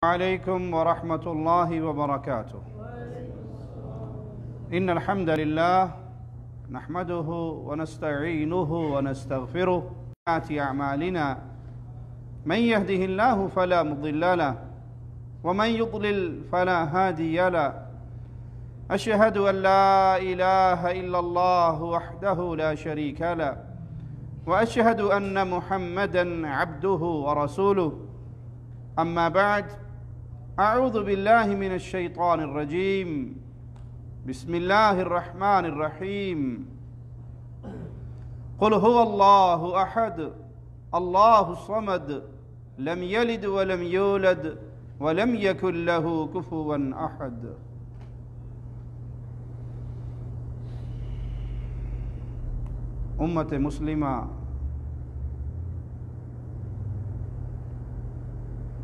عليكم ورحمة الله وبركاته. إن الحمد لله نحمده ونستعينه ونستغفره أعمالنا من يهده الله فلا مضل له ومن يضلل فلا هادي له. أشهد أن لا إله إلا الله وحده لا شريك له وأشهد أن محمدًا عبده ورسوله. أما بعد، أعوذ بالله من الشيطان الرجيم. بسم الله الرحمن الرحيم. قل هو الله أحد الله الصمد لم يلد ولم يولد ولم يكن له كفوا أحد. امت مسلمہ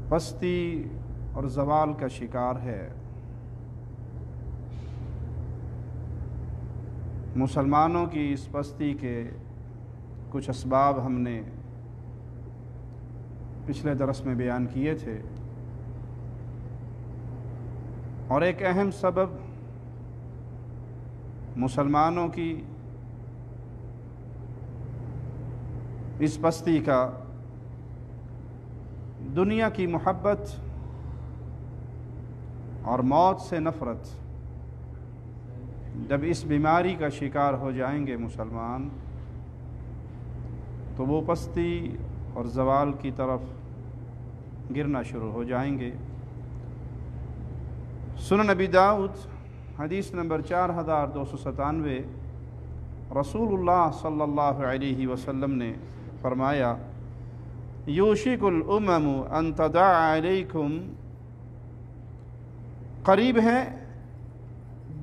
پستی اور زوال کا شکار ہے۔ مسلمانوں کی اس پستی کے کچھ اسباب ہم نے پچھلے درس میں بیان کیے تھے، اور ایک اہم سبب مسلمانوں کی اس پستی کا دنیا کی محبت اور موت سے نفرت۔ جب اس بیماری کا شکار ہو جائیں گے مسلمان تو وہ پستی اور زوال کی طرف گرنا شروع ہو جائیں گے۔ سنن نبی داؤد حدیث نمبر 4297، رسول اللہ صلی اللہ علیہ وسلم نے فرمایا، یوشک الامم ان تدع علیکم، قریب ہے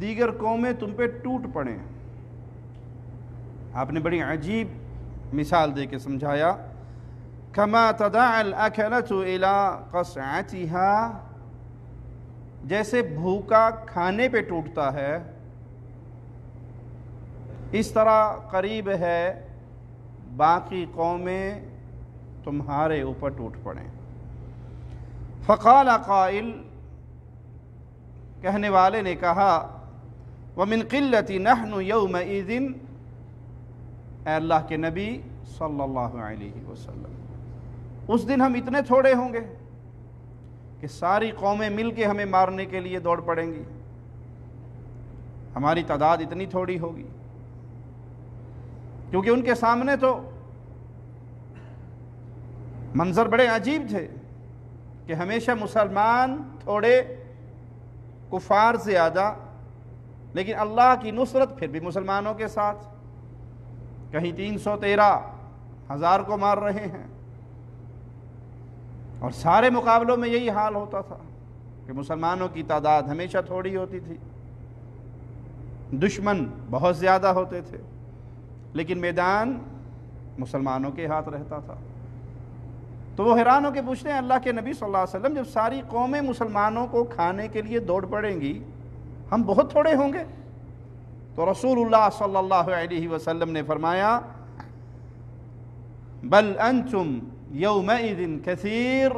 دیگر قومیں تم پہ ٹوٹ پڑیں۔ آپ نے بڑی عجیب مثال دے کے سمجھایا، کما تدع الاکلۃ الی قصعتها، جیسے بھوکا کھانے پہ ٹوٹتا ہے اس طرح قریب ہے باقی قومیں تمہارے اوپر ٹوٹ پڑیں۔ فقال قائل، کہنے والے نے کہا، وَمِن قِلَّةِ نَحْنُ يَوْمَئِذٍ، اے اللہ کے نبی صلی اللہ علیہ وسلم، اس دن ہم اتنے تھوڑے ہوں گے کہ ساری قومیں مل کے ہمیں مارنے کے لیے دوڑ پڑیں گی، ہماری تعداد اتنی تھوڑی ہوگی۔ کیونکہ ان کے سامنے تو منظر بڑے عجیب تھے کہ ہمیشہ مسلمان تھوڑے، کفار زیادہ، لیکن اللہ کی نصرت پھر بھی مسلمانوں کے ساتھ۔ کہیں 313,000 کو مار رہے ہیں، اور سارے مقابلوں میں یہی حال ہوتا تھا کہ مسلمانوں کی تعداد ہمیشہ تھوڑی ہوتی تھی، دشمن بہت زیادہ ہوتے تھے، لیکن میدان مسلمانوں کے ہاتھ رہتا تھا۔ تو وہ حیران ہو کے پوچھتے ہیں، اللہ کے نبی صلی اللہ علیہ وسلم، جب ساری قومیں مسلمانوں کو کھانے کے لیے دوڑ پڑیں گی، ہم بہت تھوڑے ہوں گے؟ تو رسول اللہ صلی اللہ علیہ وسلم نے فرمایا، بل انتم یومئذ کثیر،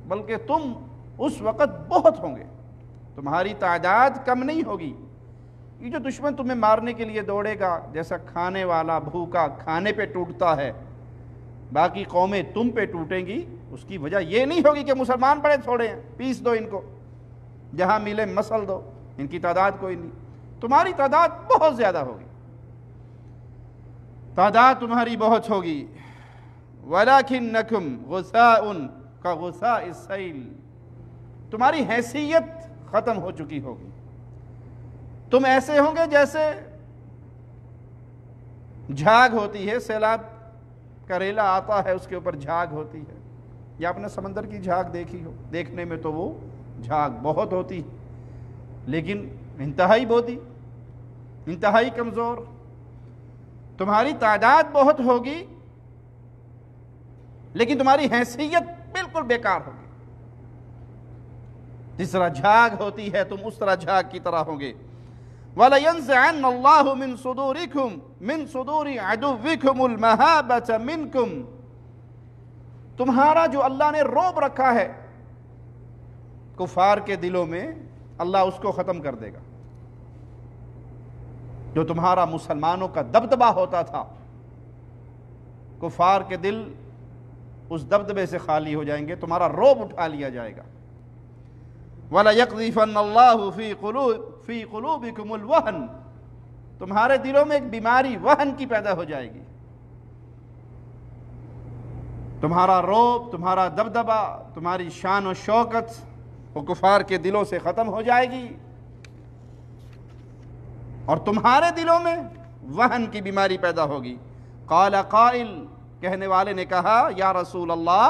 بلکہ تم اس وقت بہت ہوں گے، تمہاری تعداد کم نہیں ہوگی۔ یہ جو دشمن تمہیں مارنے کے لیے دوڑے گا، جیسا کھانے والا بھوکا کھانے پہ ٹوٹتا ہے، باقی قومیں تم پہ ٹوٹیں گی، اس کی وجہ یہ نہیں ہوگی کہ مسلمان بڑے تھوڑے ہیں، پیس دو ان کو، جہاں ملے مسل دو، ان کی تعداد کوئی نہیں، تمہاری تعداد بہت زیادہ ہوگی، تعداد تمہاری بہت ہوگی۔ وَلَكِنَّكُمْ غُثَاءٌ كَغُثَاءِ السَّيْلِ، تمہاری حیثیت ختم ہو چکی ہوگی، تم ایسے ہوں گے جیسے جھاگ ہوتی ہے، سیلاب کا ریلا آتا ہے، اس کے اوپر جھاگ ہوتی ہے، یا آپ نے سمندر کی جھاگ دیکھی ہو، دیکھنے میں تو وہ جھاگ بہت ہوتی لیکن انتہائی بودی، انتہائی کمزور۔ تمہاری تعداد بہت ہوگی لیکن تمہاری حیثیت بالکل بیکار ہوگی، جس طرح جھاگ ہوتی ہے تم اس طرح جھاگ کی طرح ہوں گے۔ وَلَيَنزِعَنَّ اللَّهُ مِن صُدُورِكُمْ مِن صُدُورِ عَدُوِّكُمُ الْمَهَابَةَ مِنْكُمْ، تمہارا جو اللہ نے روب رکھا ہے کفار کے دلوں میں اللہ اس کو ختم کر دے گا۔ جو تمہارا مسلمانوں کا دبدبہ ہوتا تھا، کفار کے دل اس دبدبے سے خالی ہو جائیں گے، تمہارا رعب اٹھا لیا جائے گا۔ وَلَيَقْذِفَنَّ اللَّهُ فِي قُلُوبِكُمُ الْوَهْنَ، تمہارے دلوں میں ایک بیماری وہن کی پیدا ہو جائے گی۔ تمہارا رعب، تمہارا دبدبہ، تمہاری شان و شوکت وہ کفار کے دلوں سے ختم ہو جائے گی، اور تمہارے دلوں میں وہن کی بیماری پیدا ہوگی۔ قال قائل، کہنے والے نے کہا، یا رسول اللہ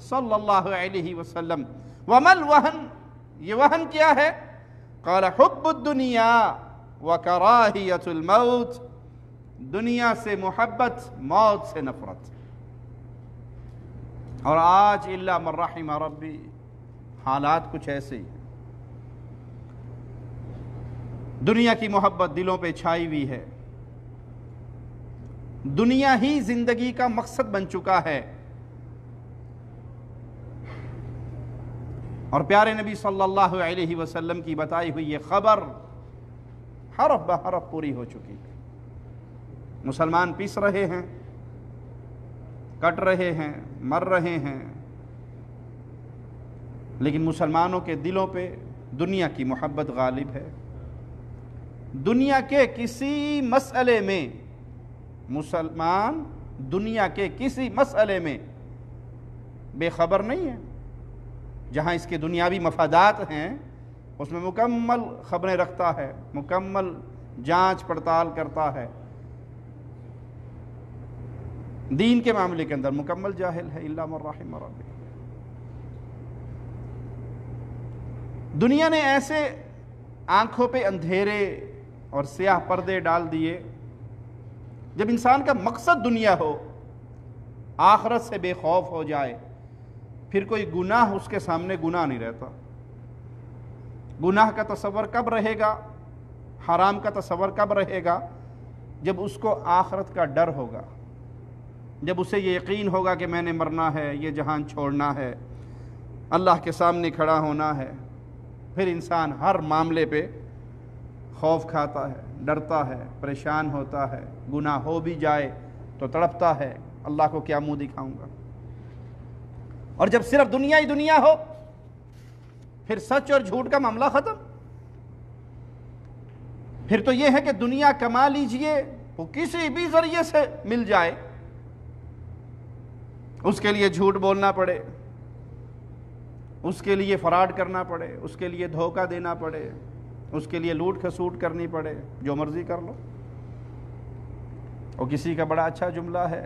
صلی اللہ علیہ وسلم، وما الوہن، یہ وہن کیا ہے؟ قال حب الدنیا وکراہیت الموت، دنیا سے محبت، موت سے نفرت۔ اور آج الا من رحم ربی حالات کچھ ایسے ہی، دنیا کی محبت دلوں پہ چھائی ہوئی ہے، دنیا ہی زندگی کا مقصد بن چکا ہے، اور پیارے نبی صلی اللہ علیہ وسلم کی بتائی ہوئی یہ خبر حرف بحرف پوری ہو چکی ہے۔ مسلمان پس رہے ہیں، کٹ رہے ہیں، مر رہے ہیں، لیکن مسلمانوں کے دلوں پہ دنیا کی محبت غالب ہے۔ دنیا کے کسی مسئلے میں، مسلمان دنیا کے کسی مسئلے میں بے خبر نہیں ہے۔ جہاں اس کے دنیاوی مفادات ہیں اس میں مکمل خبریں رکھتا ہے، مکمل جانچ پڑتال کرتا ہے، دین کے معاملے کے اندر مکمل جاہل ہے، الا من رحم ربی۔ دنیا نے ایسے آنکھوں پہ اندھیرے اور سیاہ پردے ڈال دیے، جب انسان کا مقصد دنیا ہو، آخرت سے بے خوف ہو جائے، پھر کوئی گناہ اس کے سامنے گناہ نہیں رہتا۔ گناہ کا تصور کب رہے گا، حرام کا تصور کب رہے گا؟ جب اس کو آخرت کا ڈر ہوگا، جب اسے یہ یقین ہوگا کہ میں نے مرنا ہے، یہ جہان چھوڑنا ہے، اللہ کے سامنے کھڑا ہونا ہے، پھر انسان ہر معاملے پہ خوف کھاتا ہے، ڈرتا ہے، پریشان ہوتا ہے، گناہ ہو بھی جائے تو تڑپتا ہے، اللہ کو کیا منہ دکھاؤں گا۔ اور جب صرف دنیا ہی دنیا ہو، پھر سچ اور جھوٹ کا معاملہ ختم۔ پھر تو یہ ہے کہ دنیا کما لیجئے، وہ کسی بھی ذریعے سے مل جائے، اس کے لیے جھوٹ بولنا پڑے، اس کے لیے فراڈ کرنا پڑے، اس کے لیے دھوکہ دینا پڑے، اس کے لیے لوٹ کھسوٹ کرنی پڑے، جو مرضی کر لو۔ اور کسی کا بڑا اچھا جملہ ہے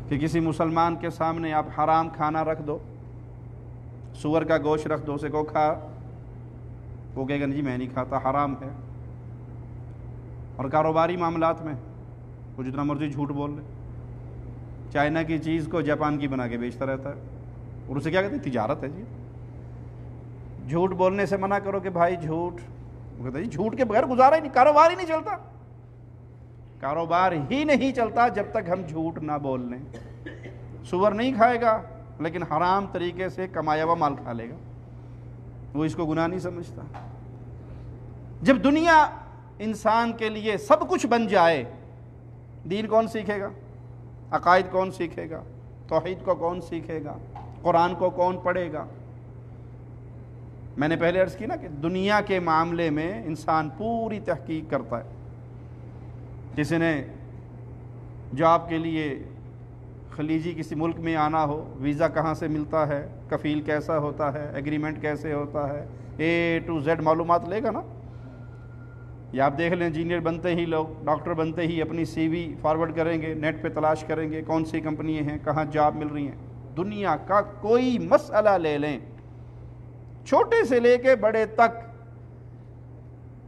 کہ کسی مسلمان کے سامنے آپ حرام کھانا رکھ دو، سور کا گوشت رکھ دو، اسے کو کھا، وہ کہے گا جی میں نہیں کھاتا، حرام ہے۔ اور کاروباری معاملات میں وہ جتنا مرضی جھوٹ بول لے، چائنا کی چیز کو جاپان کی بنا کے بیچتا رہتا ہے، اور اسے کیا کہتے ہیں؟ تجارت ہے جی۔ جھوٹ بولنے سے منع کرو کہ بھائی جھوٹ، وہ کہتا ہے جی جھوٹ کے بغیر گزارا ہی نہیں، کاروبار ہی نہیں چلتا۔ کاروبار ہی نہیں چلتا جب تک ہم جھوٹ نہ بول لیں۔ سور نہیں کھائے گا لیکن حرام طریقے سے کمایا ہوا مال کھا لے گا، وہ اس کو گناہ نہیں سمجھتا۔ جب دنیا انسان کے لیے سب کچھ بن جائے، دین کون سیکھے گا؟ عقائد کون سیکھے گا؟ توحید کو کون سیکھے گا؟ قرآن کو کون پڑھے گا؟ میں نے پہلے عرض کی نا کہ دنیا کے معاملے میں انسان پوری تحقیق کرتا ہے۔ کسی نے جاب کے لیے خلیجی کسی ملک میں آنا ہو، ویزا کہاں سے ملتا ہے، کفیل کیسا ہوتا ہے، ایگریمنٹ کیسے ہوتا ہے، A to Z معلومات لے گا نا۔ یا آپ دیکھ لیں انجینئر بنتے ہی لوگ، ڈاکٹر بنتے ہی اپنی سی وی فارورڈ کریں گے، نیٹ پہ تلاش کریں گے کون سی کمپنیاں ہیں، کہاں جاب مل رہی ہیں۔ دنیا کا کوئی مسئلہ لے لیں، چھوٹے سے لے کے بڑے تک،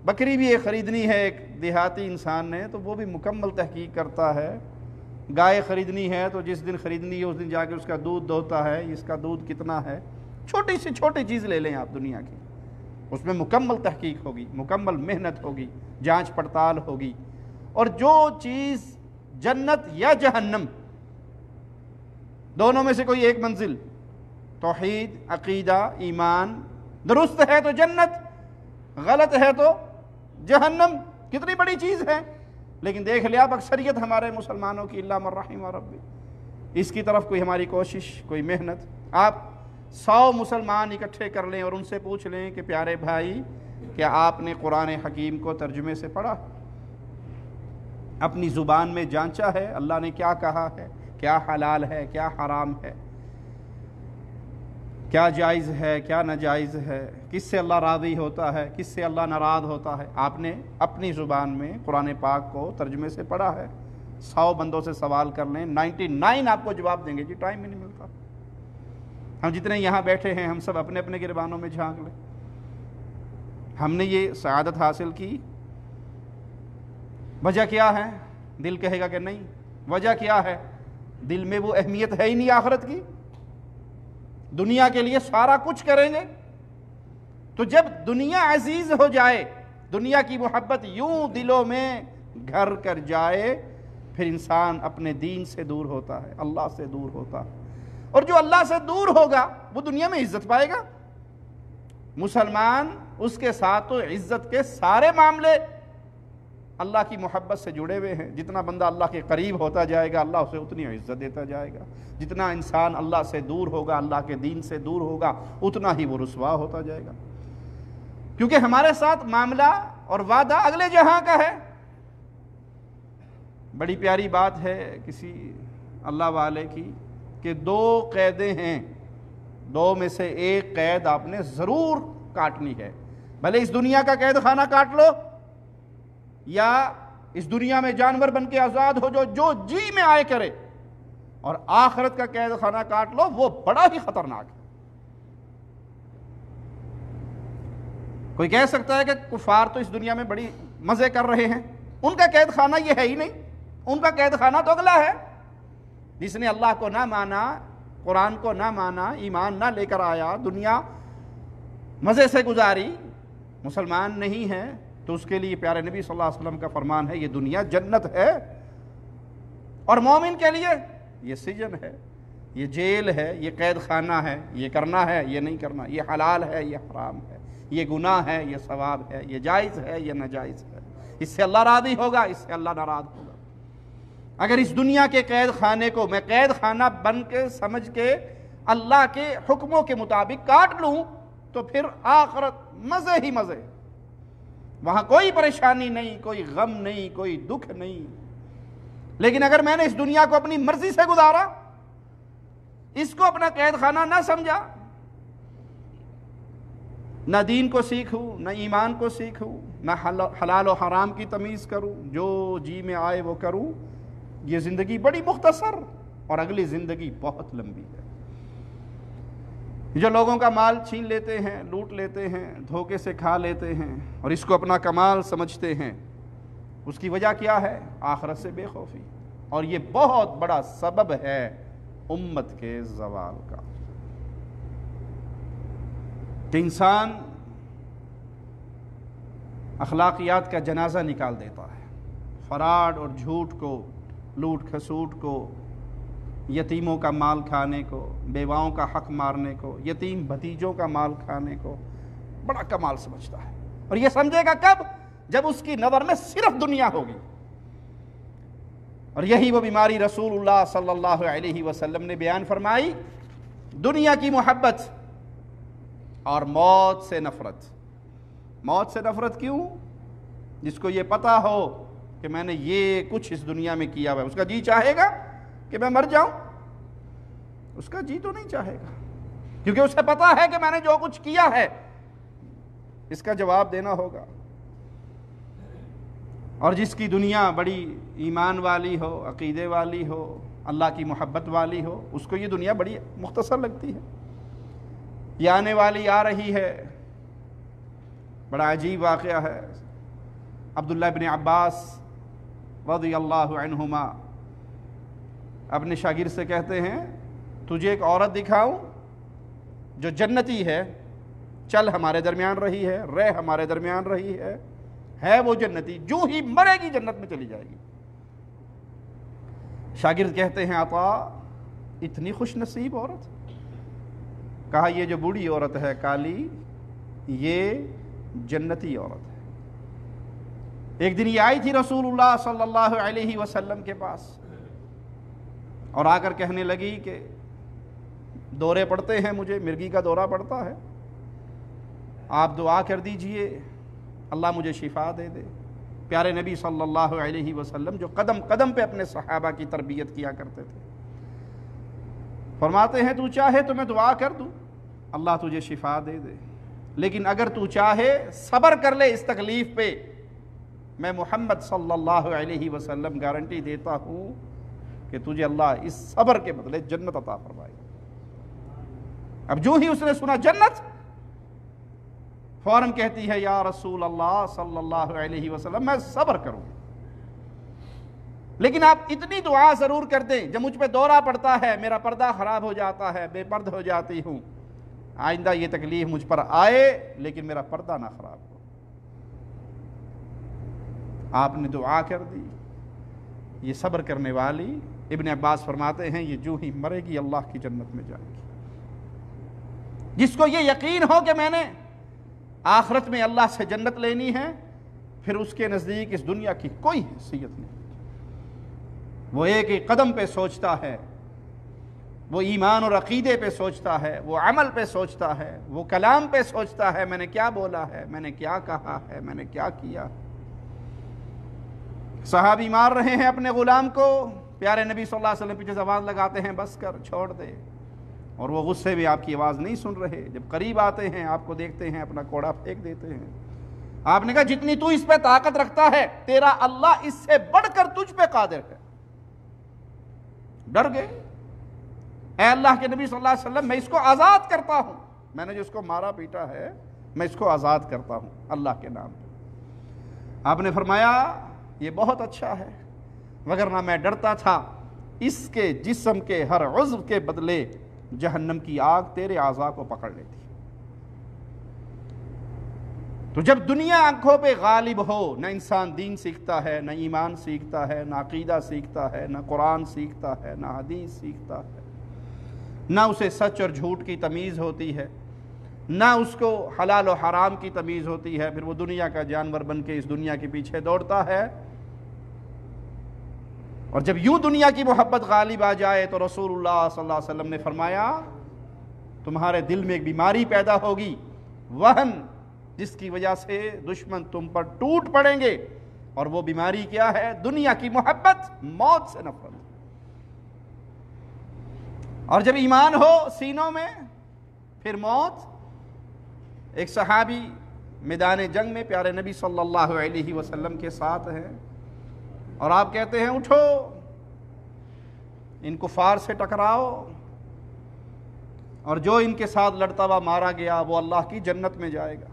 بکری بھی ایک خریدنی ہے ایک دیہاتی انسان نے تو وہ بھی مکمل تحقیق کرتا ہے۔ گائے خریدنی ہے تو جس دن خریدنی ہے اس دن جا کے اس کا دودھ دوہتا ہے، اس کا دودھ کتنا ہے۔ چھوٹی سے چھوٹی چیز لے لیں آپ دنیا کی، اس میں مکمل تحقیق ہوگی، مکمل محنت ہوگی، جانچ پڑتال ہوگی، اور جو چیز جنت یا جہنم دونوں میں سے کوئی ایک منزل توحید، عقیدہ، ایمان درست ہے تو جنت، غلط ہے تو جہنم. کتنی بڑی چیز ہے. لیکن دیکھ لیا اب اکثریت ہمارے مسلمانوں کی الا من رحم ربی، اس کی طرف کوئی ہماری کوشش، کوئی محنت. آپ 100 مسلمان اکٹھے کر لیں اور ان سے پوچھ لیں کہ پیارے بھائی کیا آپ نے قرآن حکیم کو ترجمے سے پڑھا، اپنی زبان میں جانچا ہے اللہ نے کیا کہا ہے، کیا حلال ہے، کیا حرام ہے، کیا جائز ہے، کیا ناجائز ہے، کس سے اللہ راضی ہوتا ہے، کس سے اللہ ناراض ہوتا ہے. آپ نے اپنی زبان میں قرآن پاک کو ترجمے سے پڑھا ہے. 100 بندوں سے سوال کر لیں، 99 آپ کو جواب دیں گے جی ٹائم ہی نہیں ملتا. ہم جتنے یہاں بیٹھے ہیں ہم سب اپنے اپنے گریبانوں میں جھانک لیں. ہم نے یہ سعادت حاصل کی، وجہ کیا ہے؟ دل کہے گا کہ نہیں. وجہ کیا ہے؟ دل میں وہ اہمیت ہے ہی نہیں آخرت کی. دنیا کے لیے سارا کچھ کریں گے تو جب دنیا عزیز ہو جائے، دنیا کی محبت یوں دلوں میں گھر کر جائے، پھر انسان اپنے دین سے دور ہوتا ہے، اللہ سے دور ہوتا ہے. اور جو اللہ سے دور ہوگا وہ دنیا میں عزت پائے گا. مسلمان اس کے ساتھ تو عزت کے سارے معاملے اللہ کی محبت سے جڑے ہوئے ہیں. جتنا بندہ اللہ کے قریب ہوتا جائے گا اللہ اسے اتنی عزت دیتا جائے گا. جتنا انسان اللہ سے دور ہوگا، اللہ کے دین سے دور ہوگا، اتنا ہی وہ رسوا ہوتا جائے گا. کیونکہ ہمارے ساتھ معاملہ اور وعدہ اگلے جہاں کا ہے. بڑی پیاری بات ہے کسی اللہ والے کی کہ 2 قیدیں ہیں، 2 میں سے ایک قید آپ نے ضرور کاٹنی ہے. بھلے اس دنیا کا قید خانہ کاٹ لو یا اس دنیا میں جانور بن کے آزاد ہو جو جی میں آئے کرے، اور آخرت کا قید خانہ کاٹ لو وہ بڑا ہی خطرناک ہے. کوئی کہہ سکتا ہے کہ کفار تو اس دنیا میں بڑی مزے کر رہے ہیں، ان کا قید خانہ یہ ہے ہی نہیں. ان کا قید خانہ تو اگلا ہے. جس نے اللہ کو نہ مانا، قرآن کو نہ مانا، ایمان نہ لے کر آیا، دنیا مزے سے گزاری، مسلمان نہیں ہے، تو اس کے لیے پیارے نبی صلی اللہ علیہ وسلم کا فرمان ہے یہ دنیا جنت ہے، اور مومن کے لیے یہ سجن ہے، یہ جیل ہے، یہ قید خانہ ہے. یہ کرنا ہے، یہ نہیں کرنا، یہ حلال ہے، یہ حرام ہے، یہ گناہ ہے، یہ ثواب ہے، یہ جائز ہے، یہ ناجائز ہے. اس سے اللہ راضی ہوگا، اس سے اللہ ناراض ہوگا. اگر اس دنیا کے قید خانے کو میں قید خانہ بن کے سمجھ کے اللہ کے حکموں کے مطابق کاٹ لوں تو پھر آخرت مزے ہی مزے. وہاں کوئی پریشانی نہیں، کوئی غم نہیں، کوئی دکھ نہیں. لیکن اگر میں نے اس دنیا کو اپنی مرضی سے گزارا، اس کو اپنا قید خانہ نہ سمجھا، نہ دین کو سیکھوں، نہ ایمان کو سیکھوں، نہ حلال و حرام کی تمیز کروں، جو جی میں آئے وہ کروں، یہ زندگی بڑی مختصر اور اگلی زندگی بہت لمبی ہے. جو لوگوں کا مال چھین لیتے ہیں، لوٹ لیتے ہیں، دھوکے سے کھا لیتے ہیں اور اس کو اپنا کمال سمجھتے ہیں، اس کی وجہ کیا ہے؟ آخرت سے بے خوفی. اور یہ بہت بڑا سبب ہے امت کے زوال کا، کہ انسان اخلاقیات کا جنازہ نکال دیتا ہے. فراڈ اور جھوٹ کو، لوٹ کھسوٹ کو، یتیموں کا مال کھانے کو، بیواؤں کا حق مارنے کو، یتیم بھتیجوں کا مال کھانے کو بڑا کمال سمجھتا ہے. اور یہ سمجھے گا کب؟ جب اس کی نظر میں صرف دنیا ہوگی. اور یہی وہ بیماری رسول اللہ صلی اللہ علیہ وسلم نے بیان فرمائی، دنیا کی محبت اور موت سے نفرت. موت سے نفرت کیوں؟ جس کو یہ پتا ہو کہ میں نے یہ کچھ اس دنیا میں کیا ہوا ہے، اس کا جی چاہے گا کہ میں مر جاؤں؟ اس کا جی تو نہیں چاہے گا، کیونکہ اسے پتا ہے کہ میں نے جو کچھ کیا ہے اس کا جواب دینا ہوگا. اور جس کی دنیا بڑی ایمان والی ہو، عقیدے والی ہو، اللہ کی محبت والی ہو، اس کو یہ دنیا بڑی مختصر لگتی ہے. یہ آنے والی آ رہی ہے. بڑا عجیب واقعہ ہے. عبداللہ بن عباس رضی اللہ عنہما اپنے شاگرد سے کہتے ہیں تجھے ایک عورت دکھاؤں جو جنتی ہے، چل ہمارے درمیان رہی ہے، رہ ہمارے درمیان رہی ہے وہ جنتی، جو ہی مرے گی جنت میں چلی جائے گی. شاگرد کہتے ہیں عطا اتنی خوش نصیب عورت، کہا یہ جو بوڑھی عورت ہے کالی، یہ جنتی عورت ہے۔ ایک دن یہ آئی تھی رسول اللہ صلی اللہ علیہ وسلم کے پاس اور آ کر کہنے لگی کہ دورے پڑتے ہیں، مجھے مرگی کا دورہ پڑتا ہے، آپ دعا کر دیجئے اللہ مجھے شفا دے دے۔ پیارے نبی صلی اللہ علیہ وسلم جو قدم قدم پہ اپنے صحابہ کی تربیت کیا کرتے تھے، فرماتے ہیں تو چاہے تو میں دعا کر دوں اللہ تجھے شفا دے دے، لیکن اگر تو چاہے صبر کر لے اس تکلیف پہ، میں محمد صلی اللہ علیہ وسلم گارنٹی دیتا ہوں کہ تجھے اللہ اس صبر کے بدلے جنت عطا فرمائے۔ اب جو ہی اس نے سنا جنت، فوراً کہتی ہے یا رسول اللہ صلی اللہ علیہ وسلم میں صبر کروں، لیکن آپ اتنی دعا ضرور کر دیں جب مجھ پہ دورہ پڑتا ہے، میرا پردہ خراب ہو جاتا ہے، بے پرد ہو جاتی ہوں، آئندہ یہ تکلیف مجھ پر آئے لیکن میرا پردہ نہ خراب ہو۔ آپ نے دعا کر دی، یہ صبر کرنے والی، ابن عباس فرماتے ہیں یہ جو ہی مرے گی اللہ کی جنت میں جائے گی۔ جس کو یہ یقین ہو کہ میں نے آخرت میں اللہ سے جنت لینی ہے، پھر اس کے نزدیک اس دنیا کی کوئی حیثیت نہیں۔ وہ ایک ایک قدم پہ سوچتا ہے، وہ ایمان اور عقیدے پہ سوچتا ہے، وہ عمل پہ سوچتا ہے، وہ کلام پہ سوچتا ہے، میں نے کیا بولا ہے، میں نے کیا کہا ہے، میں نے کیا کیا۔ صحابی مار رہے ہیں اپنے غلام کو، پیارے نبی صلی اللہ علیہ وسلم پیچھے زبان لگاتے ہیں بس کر، چھوڑ دے، اور وہ غصے میں آپ کی آواز نہیں سن رہے۔ جب قریب آتے ہیں آپ کو دیکھتے ہیں، اپنا کوڑا پھینک دیتے ہیں۔ آپ نے کہا جتنی تو اس پہ طاقت رکھتا ہے تیرا اللہ اس سے بڑھ کر تجھ پہ قادر ہے۔ ڈر گئے، اے اللہ کے نبی صلی اللہ علیہ وسلم میں اس کو آزاد کرتا ہوں، میں نے جو اس کو مارا پیٹا ہے میں اس کو آزاد کرتا ہوں اللہ کے نام پہ۔ آپ نے فرمایا یہ بہت اچھا ہے، وگرنہ میں ڈرتا تھا اس کے جسم کے ہر عضو کے بدلے جہنم کی آگ تیرے اعضاء کو پکڑ لیتی۔ تو جب دنیا آنکھوں پہ غالب ہو، نہ انسان دین سیکھتا ہے، نہ ایمان سیکھتا ہے، نہ عقیدہ سیکھتا ہے، نہ قرآن سیکھتا ہے، نہ حدیث سیکھتا ہے، نہ اسے سچ اور جھوٹ کی تمیز ہوتی ہے، نہ اس کو حلال و حرام کی تمیز ہوتی ہے، پھر وہ دنیا کا جانور بن کے اس دنیا کے پیچھے دوڑتا ہے۔ اور جب یوں دنیا کی محبت غالب آ جائے تو رسول اللہ صلی اللہ علیہ وسلم نے فرمایا تمہارے دل میں ایک بیماری پیدا ہوگی، وہن، جس کی وجہ سے دشمن تم پر ٹوٹ پڑیں گے، اور وہ بیماری کیا ہے؟ دنیا کی محبت، موت سے نفرت۔ اور جب ایمان ہو سینوں میں پھر موت۔ ایک صحابی میدان جنگ میں پیارے نبی صلی اللہ علیہ وسلم کے ساتھ ہیں، اور آپ کہتے ہیں اٹھو ان کفار سے ٹکراؤ، اور جو ان کے ساتھ لڑتا ہوا مارا گیا وہ اللہ کی جنت میں جائے گا۔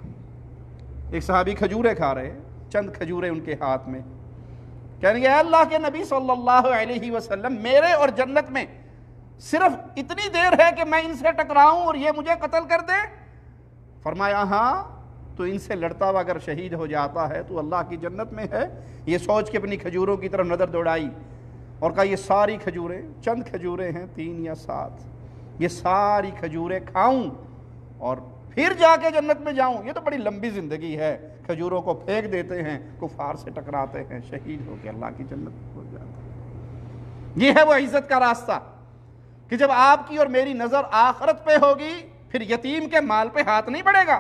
ایک صحابی کھجورے کھا رہے، چند کھجورے ان کے ہاتھ میں، کہنے گے اے اللہ کے نبی صلی اللہ علیہ وسلم میرے اور جنت میں صرف اتنی دیر ہے کہ میں ان سے ٹکراؤں اور یہ مجھے قتل کر دے؟ فرمایا ہاں، تو ان سے لڑتا ہوا اگر شہید ہو جاتا ہے تو اللہ کی جنت میں ہے۔ یہ سوچ کے اپنی کھجوروں کی طرف نظر دوڑائی اور کہا یہ ساری کھجوریں، چند کھجوریں ہیں 3 یا 7، یہ ساری کھجوریں کھاؤں اور پھر جا کے جنت میں جاؤں؟ یہ تو بڑی لمبی زندگی ہے۔ کھجوروں کو پھینک دیتے ہیں، کفار سے ٹکراتے ہیں، شہید ہو کے اللہ کی جنت ہو جاتے ہیں۔ یہ ہے وہ عزت کا راستہ کہ جب آپ کی اور میری نظر آخرت پہ ہوگی پھر یتیم کے مال پہ ہاتھ نہیں بڑھے گا،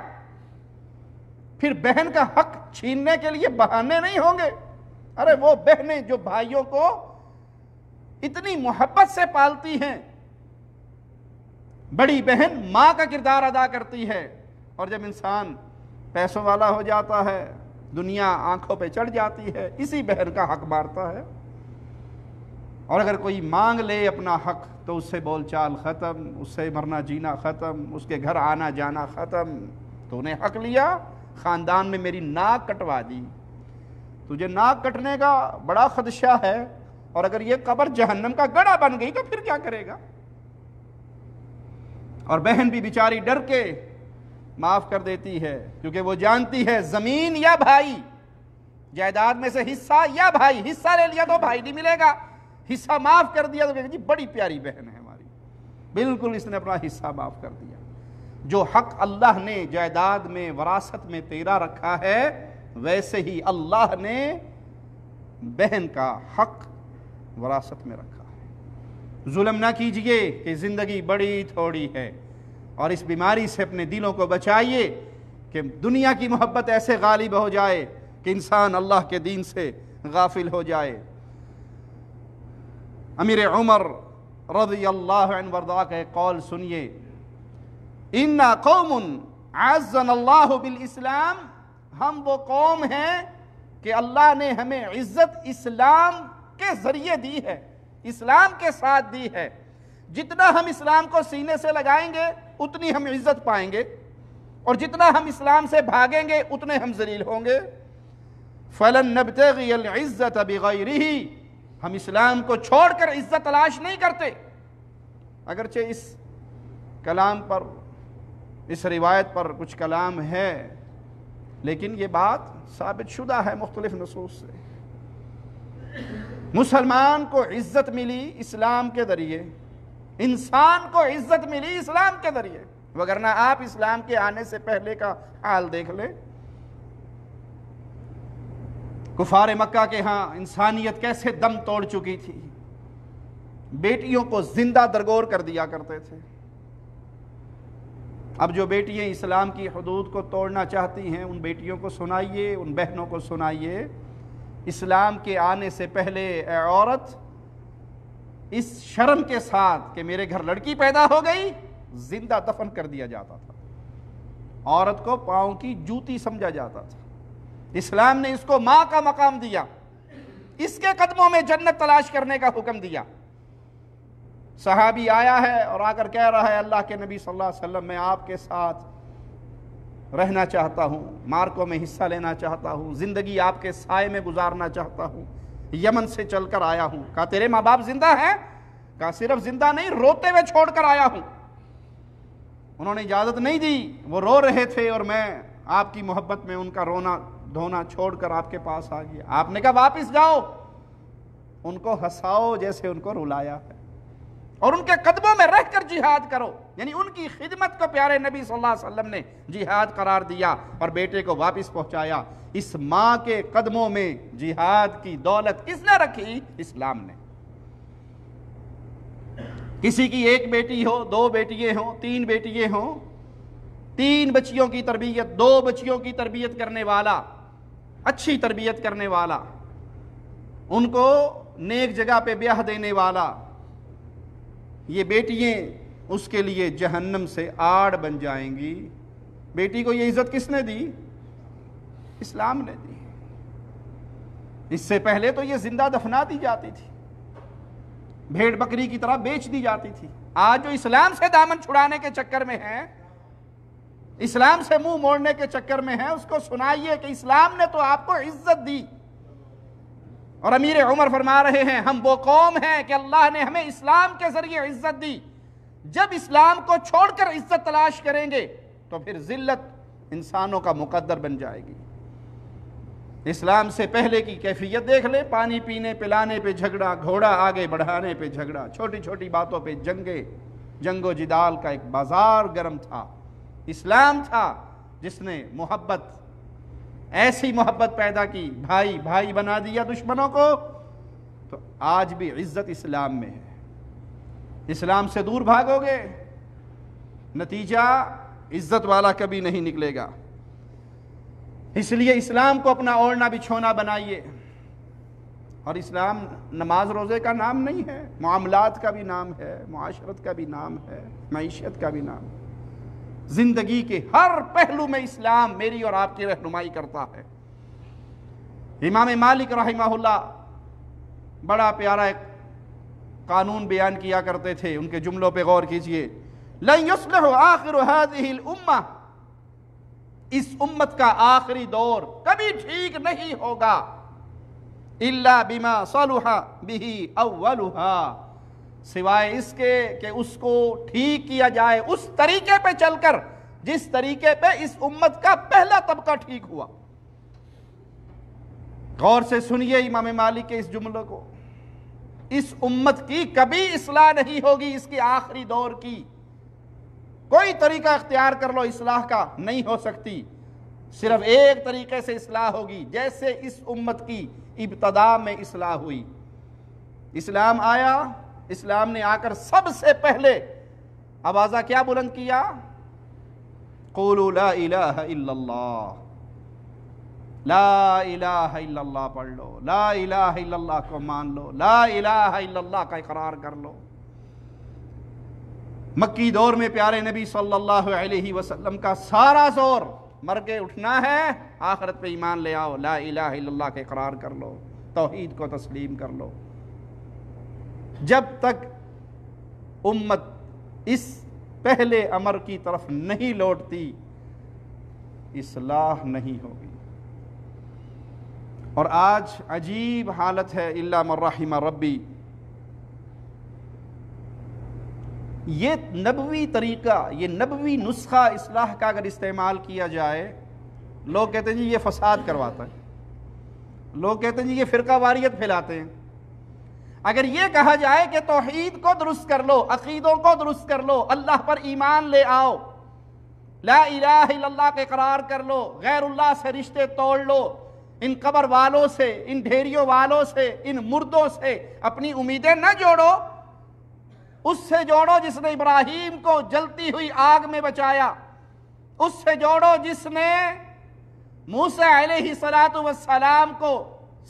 پھر بہن کا حق چھیننے کے لیے بہانے نہیں ہوں گے۔ ارے وہ بہنیں جو بھائیوں کو اتنی محبت سے پالتی ہیں، بڑی بہن ماں کا کردار ادا کرتی ہے، اور جب انسان پیسوں والا ہو جاتا ہے، دنیا آنکھوں پہ چڑھ جاتی ہے، اسی بہن کا حق مارتا ہے۔ اور اگر کوئی مانگ لے اپنا حق تو اس سے بول چال ختم، اس سے مرنا جینا ختم، اس کے گھر آنا جانا ختم۔ تو نے حق لیا، خاندان میں میری ناک کٹوا دی، تجھے ناک کٹنے کا بڑا خدشہ ہے، اور اگر یہ قبر جہنم کا گڑھا بن گئی تو پھر کیا کرے گا؟ اور بہن بھی بیچاری ڈر کے معاف کر دیتی ہے، کیونکہ وہ جانتی ہے زمین یا بھائی، جائیداد میں سے حصہ یا بھائی، حصہ لے لیا تو بھائی نہیں ملے گا، حصہ معاف کر دیا تو کہے گا جی بڑی پیاری بہن ہے ہماری، بالکل اس نے اپنا حصہ معاف کر دیا۔ جو حق اللہ نے جائیداد میں وراثت میں تیرا رکھا ہے ویسے ہی اللہ نے بہن کا حق وراثت میں رکھا ہے۔ ظلم نہ کیجئے کہ زندگی بڑی تھوڑی ہے، اور اس بیماری سے اپنے دلوں کو بچائیے کہ دنیا کی محبت ایسے غالب ہو جائے کہ انسان اللہ کے دین سے غافل ہو جائے۔ امیر عمر رضی اللہ عنہ وارضاہ کا ایک قول سنیے، اِنَّا قَوْمٌ عَزَّنَ اللَّهُ بِالْإِسْلام، ہم وہ قوم ہیں کہ اللہ نے ہمیں عزت اسلام کے ذریعے دی ہے، اسلام کے ساتھ دی ہے۔ جتنا ہم اسلام کو سینے سے لگائیں گے اتنی ہم عزت پائیں گے، اور جتنا ہم اسلام سے بھاگیں گے اتنے ہم ذلیل ہوں گے۔ فَلَن نَبْتَغِيَ الْعِزَّةَ بِغَيْرِهِ، ہم اسلام کو چھوڑ کر عزت تلاش نہیں کرتے۔ اگرچہ اس کلام پر، اس روایت پر کچھ کلام ہے، لیکن یہ بات ثابت شدہ ہے مختلف نصوص سے۔ مسلمان کو عزت ملی اسلام کے ذریعے، انسان کو عزت ملی اسلام کے ذریعے، وگرنہ آپ اسلام کے آنے سے پہلے کا حال دیکھ لیں۔ کفار مکہ کے ہاں انسانیت کیسے دم توڑ چکی تھی، بیٹیوں کو زندہ درگور کر دیا کرتے تھے۔ اب جو بیٹیاں اسلام کی حدود کو توڑنا چاہتی ہیں، ان بیٹیوں کو سنائیے، ان بہنوں کو سنائیے، اسلام کے آنے سے پہلے اے عورت، اس شرم کے ساتھ کہ میرے گھر لڑکی پیدا ہو گئی، زندہ دفن کر دیا جاتا تھا۔ عورت کو پاؤں کی جوتی سمجھا جاتا تھا۔ اسلام نے اس کو ماں کا مقام دیا، اس کے قدموں میں جنت تلاش کرنے کا حکم دیا۔ صحابی آیا ہے اور آ کر کہہ رہا ہے، اللہ کے نبی صلی اللہ علیہ وسلم، میں آپ کے ساتھ رہنا چاہتا ہوں، مارکوں میں حصہ لینا چاہتا ہوں، زندگی آپ کے سائے میں گزارنا چاہتا ہوں، یمن سے چل کر آیا ہوں۔ کہا تیرے ماں باپ زندہ ہیں؟ کہا صرف زندہ نہیں، روتے ہوئے چھوڑ کر آیا ہوں۔ انہوں نے اجازت نہیں دی، وہ رو رہے تھے اور میں آپ کی محبت میں ان کا رونا دھونا چھوڑ کر آپ کے پاس آ گیا۔ آپ نے کہا واپس جاؤ، ان کو ہنساؤ جیسے ان کو رلایا ہے، اور ان کے قدموں میں رہ کر جہاد کرو، یعنی ان کی خدمت کو پیارے نبی صلی اللہ علیہ وسلم نے جہاد قرار دیا اور بیٹے کو واپس پہنچایا۔ اس ماں کے قدموں میں جہاد کی دولت کس نے رکھی؟ اسلام نے۔ کسی کی ایک بیٹی ہو، دو بیٹیاں ہوں، تین بیٹیاں ہوں، تین بچیوں کی تربیت، دو بچیوں کی تربیت کرنے والا، اچھی تربیت کرنے والا، ان کو نیک جگہ پہ بیاہ دینے والا، یہ بیٹیاں اس کے لیے جہنم سے آڑ بن جائیں گی۔ بیٹی کو یہ عزت کس نے دی؟ اسلام نے دی۔ اس سے پہلے تو یہ زندہ دفنا دی جاتی تھی، بھیڑ بکری کی طرح بیچ دی جاتی تھی۔ آج جو اسلام سے دامن چھڑانے کے چکر میں ہے، اسلام سے منہ موڑنے کے چکر میں ہے، اس کو سنائیے کہ اسلام نے تو آپ کو عزت دی۔ اور امیر عمر فرما رہے ہیں، ہم وہ قوم ہیں کہ اللہ نے ہمیں اسلام کے ذریعے عزت دی۔ جب اسلام کو چھوڑ کر عزت تلاش کریں گے تو پھر ذلت انسانوں کا مقدر بن جائے گی۔ اسلام سے پہلے کی کیفیت دیکھ لے، پانی پینے پلانے پہ جھگڑا، گھوڑا آگے بڑھانے پہ جھگڑا، چھوٹی چھوٹی باتوں پہ جنگ و جدال کا ایک بازار گرم تھا۔ اسلام تھا جس نے محبت، ایسی محبت پیدا کی، بھائی بھائی بنا دیا دشمنوں کو۔ تو آج بھی عزت اسلام میں ہے۔ اسلام سے دور بھاگو گے، نتیجہ عزت والا کبھی نہیں نکلے گا۔ اس لیے اسلام کو اپنا اوڑھنا بچھونا بنائیے۔ اور اسلام نماز روزے کا نام نہیں ہے، معاملات کا بھی نام ہے، معاشرت کا بھی نام ہے، معیشت کا بھی نام ہے۔ زندگی کے ہر پہلو میں اسلام میری اور آپ کی رہنمائی کرتا ہے۔ امام مالک رحمہ اللہ بڑا پیارا ایک قانون بیان کیا کرتے تھے، ان کے جملوں پہ غور کیجئے۔ لن يصلح آخر هذه الامہ، اس امت کا آخری دور کبھی ٹھیک نہیں ہوگا، الا بما صلح به اولها، سوائے اس کے کہ اس کو ٹھیک کیا جائے اس طریقے پہ چل کر جس طریقے پہ اس امت کا پہلا طبقہ ٹھیک ہوا۔ غور سے سنیے امام مالک کے اس جملے کو۔ اس امت کی کبھی اصلاح نہیں ہوگی، اس کی آخری دور کی، کوئی طریقہ اختیار کر لو اصلاح کا نہیں ہو سکتی، صرف ایک طریقے سے اصلاح ہوگی، جیسے اس امت کی ابتدا میں اصلاح ہوئی۔ اسلام آیا، اسلام نے آ کر سب سے پہلے آوازہ کیا بلند کیا؟ قولوا لا الہ الا اللہ، لا الہ الا اللہ پڑھ لو، لا الہ الا اللہ کو مان لو، لا الہ الا اللہ کا اقرار کر لو۔ مکی دور میں پیارے نبی صلی اللہ علیہ وسلم کا سارا زور مر کے اٹھنا ہے، آخرت پہ ایمان لے آؤ، لا الہ الا اللہ کا اقرار کر لو، توحید کو تسلیم کر لو۔ جب تک امت اس پہلے امر کی طرف نہیں لوٹتی، اصلاح نہیں ہوگی۔ اور آج عجیب حالت ہے، الا من رحم ربی۔ یہ نبوی طریقہ، یہ نبوی نسخہ اصلاح کا اگر استعمال کیا جائے، لوگ کہتے ہیں جی یہ فساد کرواتا ہے، لوگ کہتے ہیں جی یہ فرقہ واریت پھیلاتے ہیں۔ اگر یہ کہا جائے کہ توحید کو درست کر لو، عقیدوں کو درست کر لو، اللہ پر ایمان لے آؤ، لا الہ الا اللہ کے اقرار کر لو، غیر اللہ سے رشتے توڑ لو، ان قبر والوں سے، ان ڈھیریوں والوں سے، ان مردوں سے اپنی امیدیں نہ جوڑو، اس سے جوڑو جس نے ابراہیم کو جلتی ہوئی آگ میں بچایا، اس سے جوڑو جس نے موسیٰ علیہ السلام کو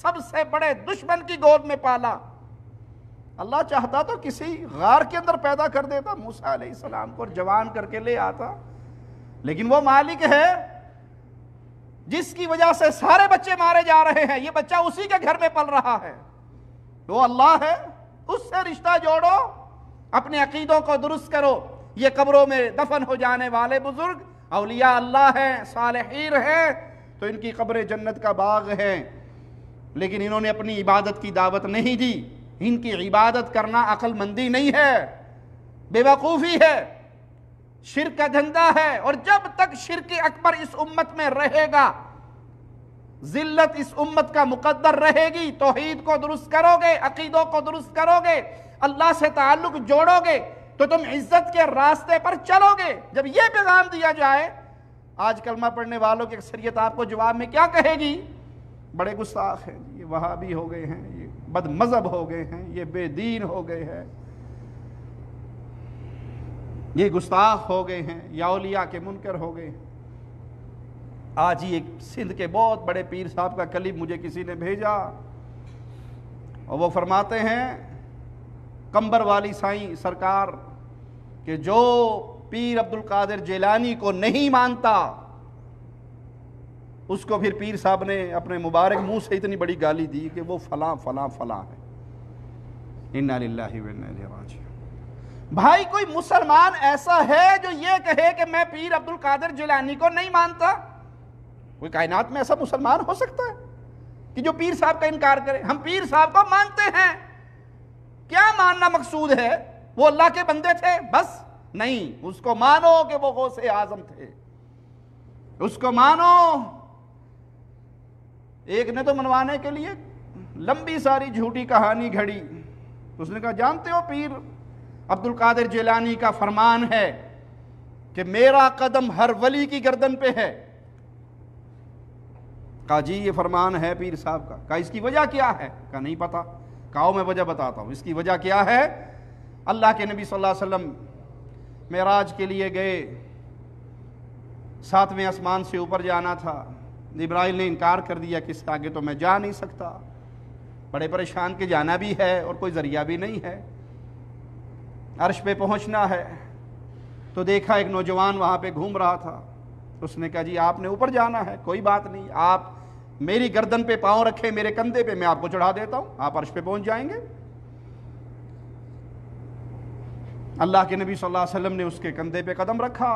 سب سے بڑے دشمن کی گود میں پالا۔ اللہ چاہتا تو کسی غار کے اندر پیدا کر دیتا موسیٰ علیہ السلام کو اور جوان کر کے لے آتا، لیکن وہ مالک ہے جس کی وجہ سے سارے بچے مارے جا رہے ہیں، یہ بچہ اسی کے گھر میں پل رہا ہے، وہ اللہ ہے، اس سے رشتہ جوڑو، اپنے عقیدوں کو درست کرو۔ یہ قبروں میں دفن ہو جانے والے بزرگ اولیاء اللہ ہیں، صالحین ہیں، تو ان کی قبر جنت کا باغ ہے، لیکن انہوں نے اپنی عبادت کی دعوت نہیں دی۔ ان کی عبادت کرنا عقل مندی نہیں ہے، بے وقوفی ہے، شرک کا دھندا ہے، اور جب تک شرک اکبر اس امت میں رہے گا، ذلت اس امت کا مقدر رہے گی۔ توحید کو درست کرو گے، عقیدوں کو درست کرو گے، اللہ سے تعلق جوڑو گے تو تم عزت کے راستے پر چلو گے۔ جب یہ پیغام دیا جائے، آج کلمہ پڑھنے والوں کی اکثریت آپ کو جواب میں کیا کہے گی؟ بڑے گستاخ ہیں، یہ وہابی ہو گئے ہیں، یہ بد مذہب ہو گئے ہیں، یہ بے دین ہو گئے ہیں، یہ گستاخ ہو گئے ہیں، یا اولیاء کے منکر ہو گئے ہیں۔ آج ہی ایک سندھ کے بہت بڑے پیر صاحب کا کلپ مجھے کسی نے بھیجا، اور وہ فرماتے ہیں کمبر والی سائیں سرکار کہ جو پیر عبد القادر جیلانی کو نہیں مانتا، اس کو پھر پیر صاحب نے اپنے مبارک منہ سے اتنی بڑی گالی دی کہ وہ فلاں فلاں فلاں ہے۔ انا للہ و انا الیہ راجعون۔ بھائی کوئی مسلمان ایسا ہے جو یہ کہے کہ میں پیر عبد القادر جیلانی کو نہیں مانتا؟ کوئی کائنات میں ایسا مسلمان ہو سکتا ہے کہ جو پیر صاحب کا انکار کرے؟ ہم پیر صاحب کو مانتے ہیں۔ کیا ماننا مقصود ہے؟ وہ اللہ کے بندے تھے بس؟ نہیں، اس کو مانو کہ وہ غوث اعظم تھے، اس کو مانو۔ ایک نے تو منوانے کے لیے لمبی ساری جھوٹی کہانی گھڑی، اس نے کہا جانتے ہو پیر عبد القادر جیلانی کا فرمان ہے کہ میرا قدم ہر ولی کی گردن پہ ہے۔ کہا جی یہ فرمان ہے پیر صاحب کا۔ کہا اس کی وجہ کیا ہے؟ کہا نہیں پتا۔ کہا میں وجہ بتاتا ہوں۔ اس کی وجہ کیا ہے؟ اللہ کے نبی صلی اللہ علیہ وسلم معراج کے لیے گئے، 7ویں آسمان سے اوپر جانا تھا، جبرائیل نے انکار کر دیا کہ اس سے آگے تو میں جا نہیں سکتا، بڑے پریشان کے جانا بھی ہے اور کوئی ذریعہ بھی نہیں ہے، عرش پہ پہنچنا ہے۔ تو دیکھا ایک نوجوان وہاں پہ گھوم رہا تھا، اس نے کہا جی آپ نے اوپر جانا ہے، کوئی بات نہیں، آپ میری گردن پہ پاؤں رکھے، میرے کندھے پہ، میں آپ کو چڑھا دیتا ہوں، آپ عرش پہ پہنچ جائیں گے۔ اللہ کے نبی صلی اللہ علیہ وسلم نے اس کے کندھے پہ قدم رکھا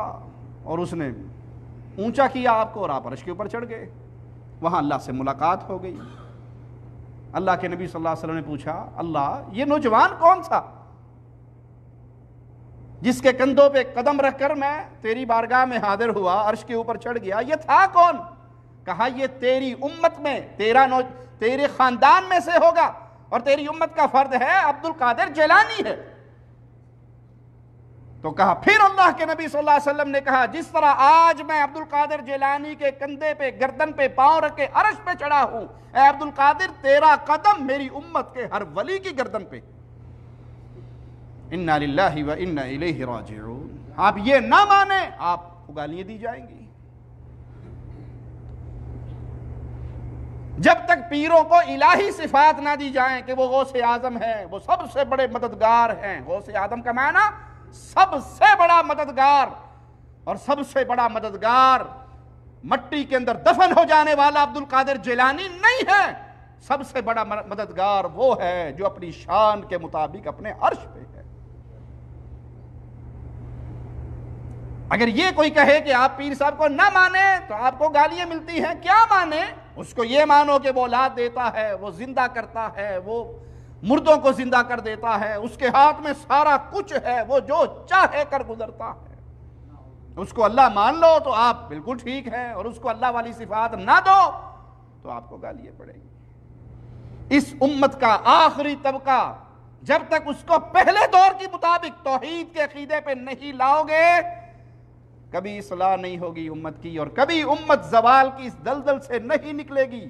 اور اس نے اونچا کیا آپ کو، اور آپ عرش کے اوپر چڑھ گئے۔ وہاں اللہ سے ملاقات ہو گئی۔ اللہ کے نبی صلی اللہ علیہ وسلم نے پوچھا اللہ یہ نوجوان کون تھا جس کے کندھوں پہ قدم رکھ کر میں تیری بارگاہ میں حاضر ہوا، عرش کے اوپر چڑھ گیا، یہ تھا کون؟ کہا یہ تیری امت میں، تیرے خاندان میں سے ہوگا، اور تیری امت کا فرد ہے عبد القادر جیلانی ہے۔ تو کہا پھر اللہ کے نبی صلی اللہ علیہ وسلم نے کہا جس طرح آج میں عبد القادر جیلانی کے کندھے پہ گردن پہ پاؤں رکھ کے عرش پہ چڑھا ہوں، اے عبد القادر تیرا قدم میری امت کے ہر ولی کی گردن پہ۔ انا للہ و انا الیہ راجعون۔ آپ یہ نہ مانیں آپ کو گالیاں دی جائیں گی۔ جب تک پیروں کو الہی صفات نہ دی جائیں کہ وہ غوث اعظم ہے، وہ سب سے بڑے مددگار ہیں۔ غوث اعظم کا معنی سب سے بڑا مددگار، اور سب سے بڑا مددگار مٹی کے اندر دفن ہو جانے والا عبد القادر جیلانی نہیں ہے۔ سب سے بڑا مددگار وہ ہے جو اپنی شان کے مطابق اپنے عرش پہ ہے۔ اگر یہ کوئی کہے کہ آپ پیر صاحب کو نہ مانیں تو آپ کو گالیاں ملتی ہیں، کیا مانیں؟ اس کو یہ مانو کہ وہ اولاد دیتا ہے، وہ زندہ کرتا ہے، وہ مردوں کو زندہ کر دیتا ہے، اس کے ہاتھ میں سارا کچھ ہے، وہ جو چاہے کر گزرتا ہے۔ اس کو اللہ مان لو تو آپ بالکل ٹھیک ہیں، اور اس کو اللہ والی صفات نہ دو تو آپ کو گالیاں پڑیں گی۔ اس امت کا آخری طبقہ جب تک اس کو پہلے دور کے مطابق توحید کے عقیدے پہ نہیں لاؤ گے، کبھی اصلاح نہیں ہوگی امت کی، اور کبھی امت زوال کی اس دلدل سے نہیں نکلے گی۔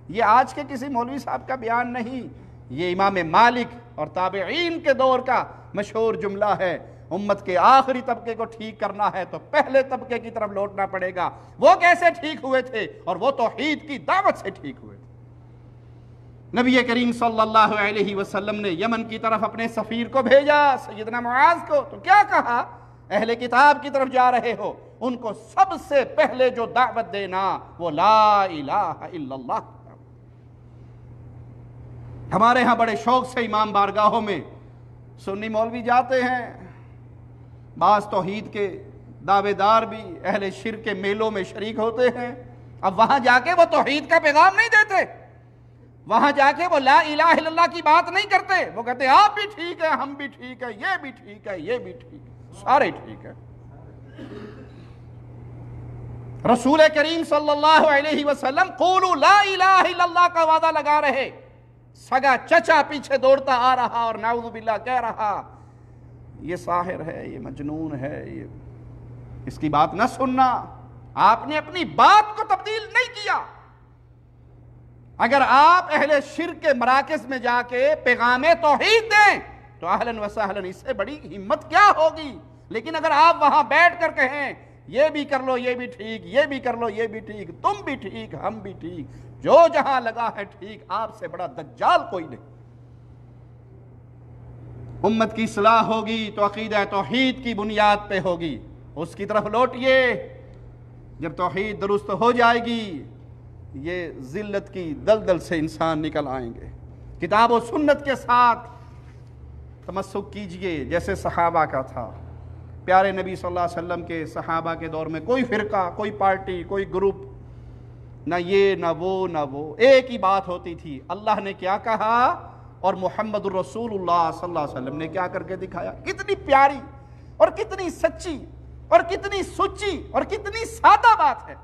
یہ آج کے کسی مولوی صاحب کا بیان نہیں، یہ امام مالک اور تابعین کے دور کا مشہور جملہ ہے۔ امت کے آخری طبقے کو ٹھیک کرنا ہے تو پہلے طبقے کی طرف لوٹنا پڑے گا۔ وہ کیسے ٹھیک ہوئے تھے؟ اور وہ توحید کی دعوت سے ٹھیک ہوئے تھے۔ نبی کریم صلی اللہ علیہ وسلم نے یمن کی طرف اپنے سفیر کو بھیجا، سیدنا معاذ کو، تو کیا کہا؟ اہل کتاب کی طرف جا رہے ہو، ان کو سب سے پہلے جو دعوت دینا وہ لا الہ الا اللہ۔ ہمارے ہاں بڑے شوق سے امام بارگاہوں میں سنی مولوی جاتے ہیں، بعض توحید کے دعوے دار بھی اہل شرک کے میلوں میں شریک ہوتے ہیں۔ اب وہاں جا کے وہ توحید کا پیغام نہیں دیتے، وہاں جا کے وہ لا الہ الا اللہ کی بات نہیں کرتے، وہ کہتے ہیں آپ بھی ٹھیک ہے، ہم بھی ٹھیک ہے، یہ بھی ٹھیک ہے، یہ بھی ٹھیک ہے، سارے ٹھیک ہے۔ رسول کریم صلی اللہ علیہ وسلم قولوا لا الہ الا اللہ کا وعدہ لگا رہے، سگا چچا پیچھے دوڑتا آ رہا اور نعوذ باللہ کہہ رہا یہ ساحر ہے، یہ مجنون ہے، یہ اس کی بات نہ سننا۔ آپ نے اپنی بات کو تبدیل نہیں کیا۔ اگر آپ اہل شرک کے مراکز میں جا کے پیغام توحید دیں تو اہلاً و سہلاً، اس سے بڑی ہمت کیا ہوگی۔ لیکن اگر آپ وہاں بیٹھ کر کہیں یہ بھی کر لو، یہ بھی ٹھیک، یہ بھی کر لو، یہ بھی ٹھیک، تم بھی ٹھیک، ہم بھی ٹھیک، جو جہاں لگا ہے ٹھیک، آپ سے بڑا دجال کوئی نہیں۔ امت کی اصلاح ہوگی تو عقیدہ توحید کی بنیاد پہ ہوگی، اس کی طرف لوٹئے۔ جب توحید درست ہو جائے گی، یہ ذلت کی دلدل سے انسان نکل آئیں گے۔ کتاب و سنت کے ساتھ تمسک کیجئے جیسے صحابہ کا تھا۔ پیارے نبی صلی اللہ علیہ وسلم کے صحابہ کے دور میں کوئی فرقہ، کوئی پارٹی، کوئی گروپ، نہ یہ نہ وہ نہ وہ، ایک ہی بات ہوتی تھی، اللہ نے کیا کہا اور محمد الرسول اللہ صلی اللہ علیہ وسلم نے کیا کر کے دکھایا۔ کتنی پیاری اور کتنی سچی اور کتنی سچی اور کتنی سادہ بات ہے۔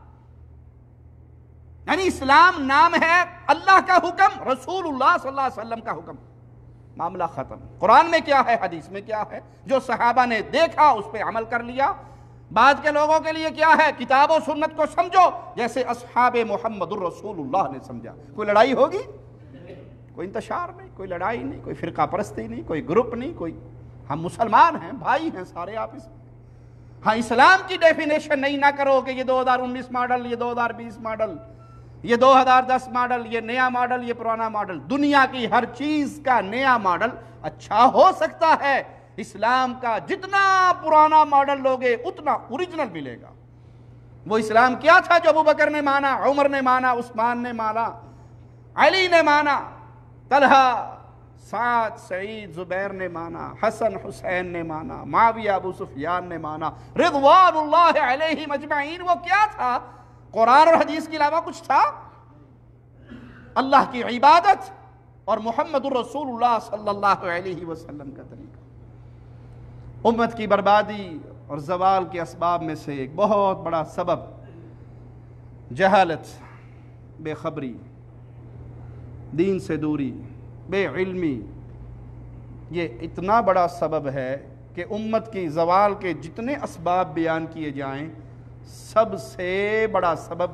یعنی اسلام نام ہے اللہ کا حکم، رسول اللہ صلی اللہ علیہ وسلم کا حکم، معاملہ ختم۔ قرآن میں کیا ہے، حدیث میں کیا ہے، جو صحابہ نے دیکھا اس پہ عمل کر لیا۔ بعد کے لوگوں کے لیے کیا ہے، کتاب و سنت کو سمجھو جیسے اصحاب محمد الرسول اللہ نے سمجھا۔ کوئی لڑائی ہوگی؟ کوئی انتشار نہیں، کوئی لڑائی نہیں، کوئی فرقہ پرستی نہیں، کوئی گروپ نہیں، کوئی، ہم مسلمان ہیں، بھائی ہیں سارے آپس میں۔ ہاں اسلام کی ڈیفینیشن نہیں نہ کرو کہ یہ 2019 ماڈل، یہ 2020 ماڈل، یہ 2010 ماڈل، یہ نیا ماڈل، یہ پرانا ماڈل۔ دنیا کی ہر چیز کا نیا ماڈل اچھا ہو سکتا ہے، اسلام کا جتنا پرانا ماڈل لوگے اتنا اوریجنل ملے گا۔ وہ اسلام کیا تھا جو ابوبکر نے مانا، عمر نے مانا، عثمان نے مانا، علی نے مانا، طلحہ، سعد، سعید، زبیر نے مانا، حسن، حسین نے مانا، معاویہ، ابو سفیان نے مانا، رضوان اللہ علیہم اجمعین۔ وہ کیا تھا؟ قرآن اور حدیث کے علاوہ کچھ تھا؟ اللہ کی عبادت اور محمد الرسول اللہ صلی اللہ علیہ وسلم کا طریقہ۔ امت کی بربادی اور زوال کے اسباب میں سے ایک بہت بڑا سبب جہالت، بے خبری، دین سے دوری، بے علمی۔ یہ اتنا بڑا سبب ہے کہ کہ امت کی زوال کے جتنے اسباب بیان کیے جائیں سب سے بڑا سبب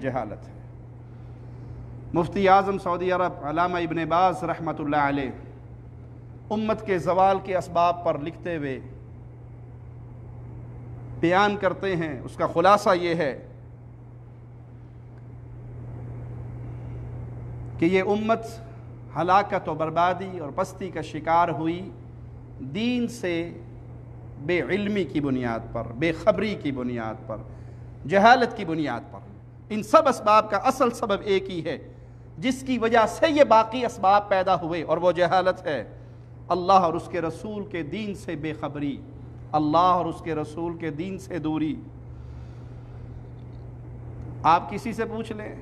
جہالت ہے۔ مفتی اعظم سعودی عرب علامہ ابن باز رحمۃ اللہ علیہ امت کے زوال کے اسباب پر لکھتے ہوئے بیان کرتے ہیں، اس کا خلاصہ یہ ہے کہ یہ امت ہلاکت و بربادی اور پستی کا شکار ہوئی دین سے بے علمی کی بنیاد پر، بے خبری کی بنیاد پر، جہالت کی بنیاد پر۔ ان سب اسباب کا اصل سبب ایک ہی ہے جس کی وجہ سے یہ باقی اسباب پیدا ہوئے، اور وہ جہالت ہے، اللہ اور اس کے رسول کے دین سے بے خبری، اللہ اور اس کے رسول کے دین سے دوری۔ آپ کسی سے پوچھ لیں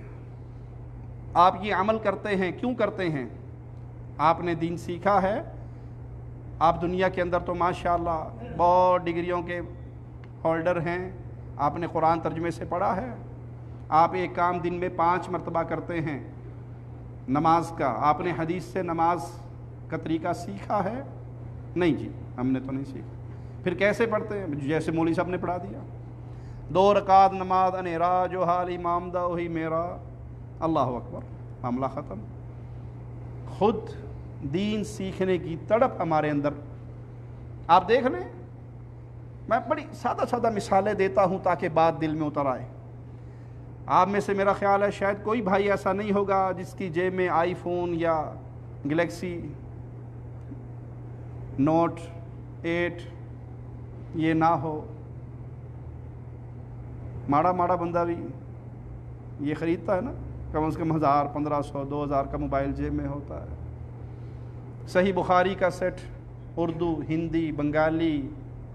آپ یہ عمل کرتے ہیں کیوں کرتے ہیں؟ آپ نے دین سیکھا ہے؟ آپ دنیا کے اندر تو ماشاءاللہ بہت ڈگریوں کے ہولڈر ہیں، آپ نے قرآن ترجمے سے پڑھا ہے، آپ ایک کام دن میں 5 مرتبہ کرتے ہیں نماز کا، آپ نے حدیث سے نماز کا طریقہ سیکھا ہے؟ نہیں جی، ہم نے تو نہیں سیکھا۔ پھر کیسے پڑھتے ہیں؟ جیسے مولوی صاحب نے پڑھا دیا، 2 رکعت نماز انیرا جو حال امام دا وہی میرا، اللہ اکبر، معاملہ ختم۔ خود دین سیکھنے کی تڑپ ہمارے اندر، آپ دیکھ لیں، میں بڑی سادہ مثالیں دیتا ہوں تاکہ بات دل میں اتر آئے۔ آپ میں سے میرا خیال ہے شاید کوئی بھائی ایسا نہیں ہوگا جس کی جیب میں آئی فون یا گلیکسی نوٹ 8 یہ نہ ہو۔ ماڑا بندہ بھی یہ خریدتا ہے نا، کم از کم 1000 1500 2000 کا موبائل جیب میں ہوتا ہے۔ صحیح بخاری کا سیٹ اردو، ہندی، بنگالی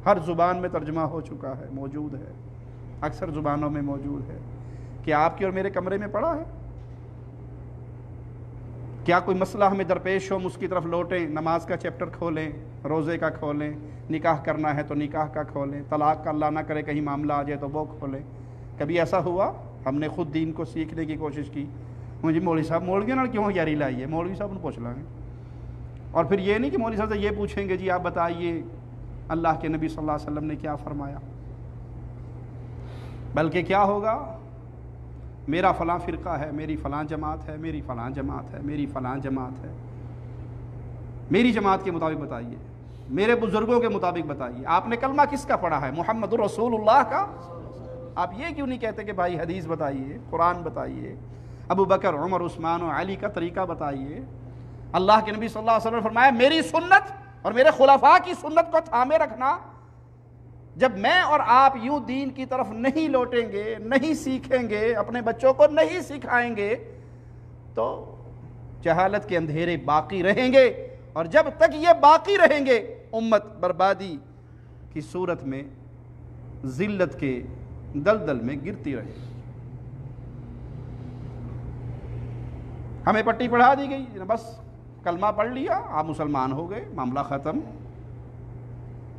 ہر زبان میں ترجمہ ہو چکا ہے، موجود ہے، اکثر زبانوں میں موجود ہے۔ کیا آپ کے اور میرے کمرے میں پڑا ہے؟ کیا کوئی مسئلہ ہمیں درپیش ہو ہم اس کی طرف لوٹیں، نماز کا چیپٹر کھولیں، روزے کا کھولیں، نکاح کرنا ہے تو نکاح کا کھولیں، طلاق کا اللہ نہ کرے کہیں معاملہ آ جائے تو وہ کھولیں؟ کبھی ایسا ہوا ہم نے خود دین کو سیکھنے کی کوشش کی؟ مجھے مولوی صاحب مولوی نا کیوں یاری لائی ہے، مولوی صاحب نے پوچھ لیں گے، اور پھر یہ نہیں کہ مولوی صاحب سے یہ پوچھیں گے جی آپ بتائیے اللہ کے نبی صلی اللہ علیہ وسلم نے کیا فرمایا، بلکہ کیا ہوگا، میرا فلاں فرقہ ہے، میری فلاں جماعت ہے، میری فلاں جماعت ہے، میری فلاں جماعت ہے، میری جماعت کے مطابق بتائیے، میرے بزرگوں کے مطابق بتائیے۔ آپ نے کلمہ کس کا پڑھا ہے؟ محمد الرسول اللہ کا۔ آپ یہ کیوں نہیں کہتے کہ بھائی حدیث بتائیے، قرآن بتائیے، ابو بکر عمر عثمان و علی کا طریقہ بتائیے؟ اللہ کے نبی صلی اللہ علیہ وسلم نے فرمایا میری سنت اور میرے خلفاء کی سنت کو تھامے رکھنا۔ جب میں اور آپ یوں دین کی طرف نہیں لوٹیں گے، نہیں سیکھیں گے، اپنے بچوں کو نہیں سکھائیں گے تو جہالت کے اندھیرے باقی رہیں گے، اور جب تک یہ باقی رہیں گے امت بربادی کی صورت میں ذلت کے دلدل میں گرتی رہے گی۔ ہمیں پٹی پڑھا دی گئی، بس کلمہ پڑھ لیا آپ مسلمان ہو گئے، معاملہ ختم۔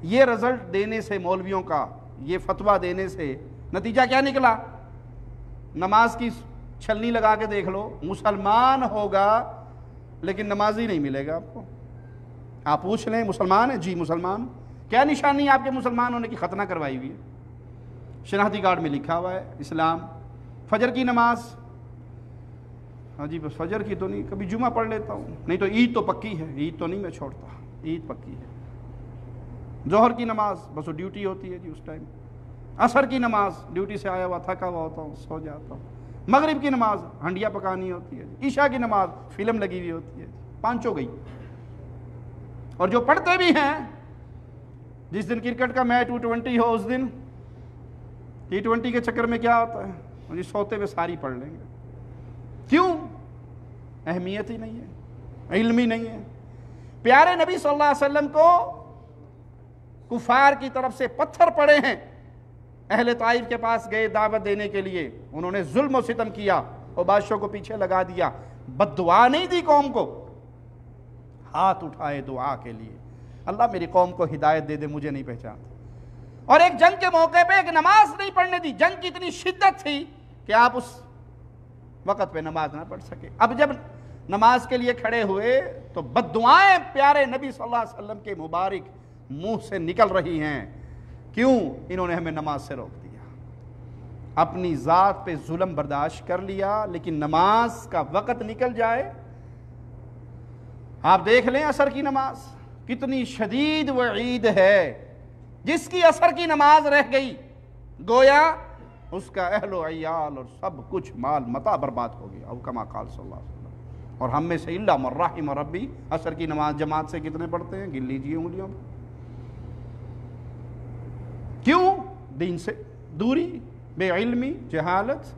یہ رزلٹ دینے سے مولویوں کا، یہ فتویٰ دینے سے نتیجہ کیا نکلا؟ نماز کی چھلنی لگا کے دیکھ لو، مسلمان ہوگا لیکن نمازی نہیں ملے گا آپ کو۔ آپ پوچھ لیں مسلمان ہیں؟ جی مسلمان۔ کیا نشانی آپ کے مسلمان ہونے کی؟ ختنہ کروائی ہوئی ہے، شناختی کارڈ میں لکھا ہوا ہے اسلام۔ فجر کی نماز، ہاں جی بس فجر کی تو نہیں، کبھی جمعہ پڑھ لیتا ہوں، نہیں تو عید تو پکی ہے، عید تو نہیں میں چھوڑتا، عید پکی ہے۔ ظہر کی نماز بس وہ ڈیوٹی ہوتی ہے جی اس ٹائم۔ عصر کی نماز ڈیوٹی سے آیا ہوا تھکا ہوا ہوتا ہوں، سو جاتا ہوں۔ مغرب کی نماز ہنڈیا پکانی ہوتی ہے جی۔ عشاء کی نماز فلم لگی ہوئی ہوتی ہے جی۔ 5 ہو گئی۔ اور جو پڑھتے بھی ہیں، جس دن کرکٹ کا میچ T20 ہو اس دن T20 کے چکر میں کیا ہوتا ہے جی، سوتے ہوئے ساری پڑھ لیں گے۔ کیوں؟ اہمیت ہی نہیں ہے، علم ہی نہیں ہے۔ پیارے نبی صلی اللہ علیہ وسلم کو کفار کی طرف سے پتھر پڑے ہیں، اہل طائف کے پاس گئے دعوت دینے کے لیے، انہوں نے ظلم و ستم کیا اور بادشاہ کو پیچھے لگا دیا، بد دعا نہیں دی قوم کو، ہاتھ اٹھائے دعا کے لیے، اللہ میری قوم کو ہدایت دے دے، مجھے نہیں پہچانتا۔ اور ایک جنگ کے موقع پہ ایک نماز نہیں پڑھنے دی، جنگ کی اتنی شدت تھی کہ آپ اس وقت پہ نماز نہ پڑھ سکے۔ اب جب نماز کے لیے کھڑے ہوئے تو بد دعائیں پیارے نبی صلی اللہ علیہ وسلم کے مبارک منہ سے نکل رہی ہیں. کیوں؟ انہوں نے ہمیں نماز سے روک دیا. اپنی ذات پہ ظلم برداشت کر لیا، لیکن نماز کا وقت نکل جائے. آپ دیکھ لیں عصر کی نماز کتنی شدید وعید ہے. جس کی عصر کی نماز رہ گئی گویا اس کا اہل و عیال اور سب کچھ مال متاع برباد ہو گیا، او کما قال صلی اللہ علیہ وسلم. اور ہم میں سے الا من رحم ربی عصر کی نماز جماعت سے کتنے پڑھتے ہیں؟ گن لیجیے انگلیوں میں. کیوں؟ دین سے دوری، بے علمی، جہالت.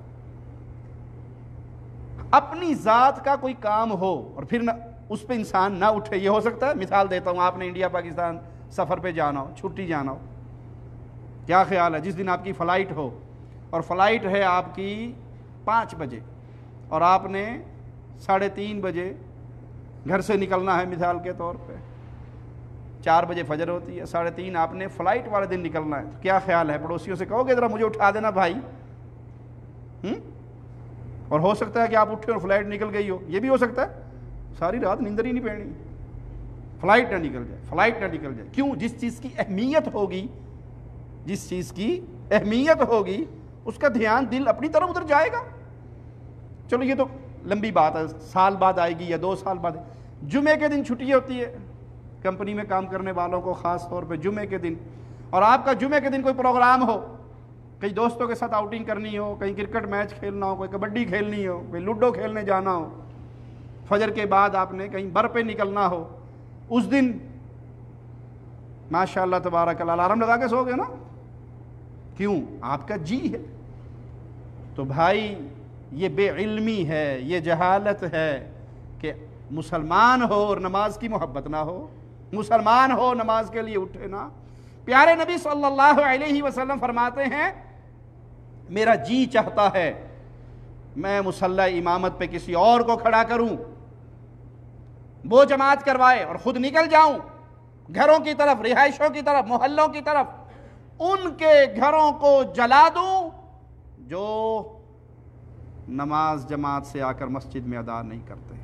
اپنی ذات کا کوئی کام ہو اور پھر اس پہ انسان نہ اٹھے، یہ ہو سکتا ہے؟ مثال دیتا ہوں، آپ نے انڈیا پاکستان سفر پہ جانا ہو، چھٹی جانا ہو، کیا خیال ہے جس دن آپ کی فلائٹ ہو اور فلائٹ ہے آپ کی 5 بجے اور آپ نے 3:30 بجے گھر سے نکلنا ہے، مثال کے طور پہ 4 بجے فجر ہوتی ہے، 3:30 آپ نے فلائٹ والے دن نکلنا ہے، تو کیا خیال ہے پڑوسیوں سے کہو گے ذرا مجھے اٹھا دینا بھائی؟ اور ہو سکتا ہے کہ آپ اٹھے اور فلائٹ نکل گئی ہو، یہ بھی ہو سکتا ہے. ساری رات نیندر ہی نہیں پڑنی، فلائٹ نہ نکل جائے، فلائٹ نہ نکل جائے. کیوں؟ جس چیز کی اہمیت ہوگی، جس چیز کی اہمیت ہوگی اس کا دھیان دل اپنی طرف ادھر جائے گا. چلو یہ تو لمبی بات ہے، سال بعد آئے گی یا 2 سال بعد. جمعے کے دن چھٹی ہوتی ہے کمپنی میں کام کرنے والوں کو، خاص طور پہ جمعے کے دن، اور آپ کا جمعے کے دن کوئی پروگرام ہو، کئی دوستوں کے ساتھ آؤٹنگ کرنی ہو، کہیں کرکٹ میچ کھیلنا ہو، کوئی کبڈی کھیلنی ہو، کوئی لوڈو کھیلنے جانا ہو، فجر کے بعد آپ نے کہیں بر پہ نکلنا ہو، اس دن ماشاء اللہ تبارک اللہ الارم لگا کے سو گے نا. کیوں؟ آپ کا جی ہے. تو بھائی یہ بے علمی ہے، یہ جہالت ہے کہ مسلمان ہو اور نماز کی محبت نہ ہو، مسلمان ہو نماز کے لیے اٹھے نا. پیارے نبی صلی اللہ علیہ وسلم فرماتے ہیں میرا جی چاہتا ہے میں مصلی امامت پہ کسی اور کو کھڑا کروں، وہ جماعت کروائے اور خود نکل جاؤں گھروں کی طرف، رہائشوں کی طرف، محلوں کی طرف، ان کے گھروں کو جلا دوں جو نماز جماعت سے آ کر مسجد میں ادا نہیں کرتے.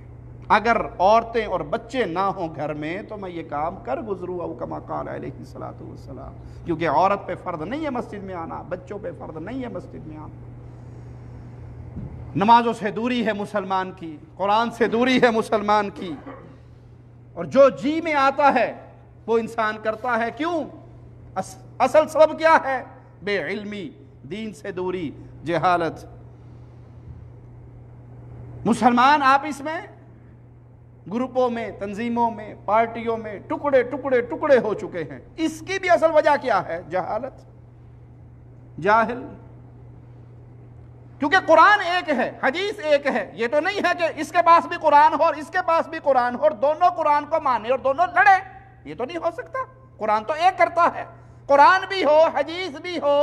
اگر عورتیں اور بچے نہ ہوں گھر میں تو میں یہ کام کر گزروں، او کما قال علیہ الصلوۃ والسلام. کیونکہ عورت پہ فرض نہیں ہے مسجد میں آنا، بچوں پہ فرض نہیں ہے مسجد میں آنا. نمازوں سے دوری ہے مسلمان کی، قرآن سے دوری ہے مسلمان کی، اور جو جی میں آتا ہے وہ انسان کرتا ہے. کیوں؟ اصل سبب کیا ہے؟ بے علمی، دین سے دوری، جہالت. مسلمان آپس میں، گروپوں میں، تنظیموں میں، پارٹیوں میں ٹکڑے ٹکڑے ٹکڑے ہو چکے ہیں. اس کی بھی اصل وجہ کیا ہے؟ جہالت، جاہل. کیونکہ قرآن ایک ہے، حدیث ایک ہے. یہ تو نہیں ہے کہ اس کے پاس بھی قرآن ہو اور اس کے پاس بھی قرآن ہو اور دونوں قرآن کو مانے اور دونوں لڑے. یہ تو نہیں ہو سکتا. قرآن تو ایک کرتا ہے. قرآن بھی ہو، حدیث بھی ہو،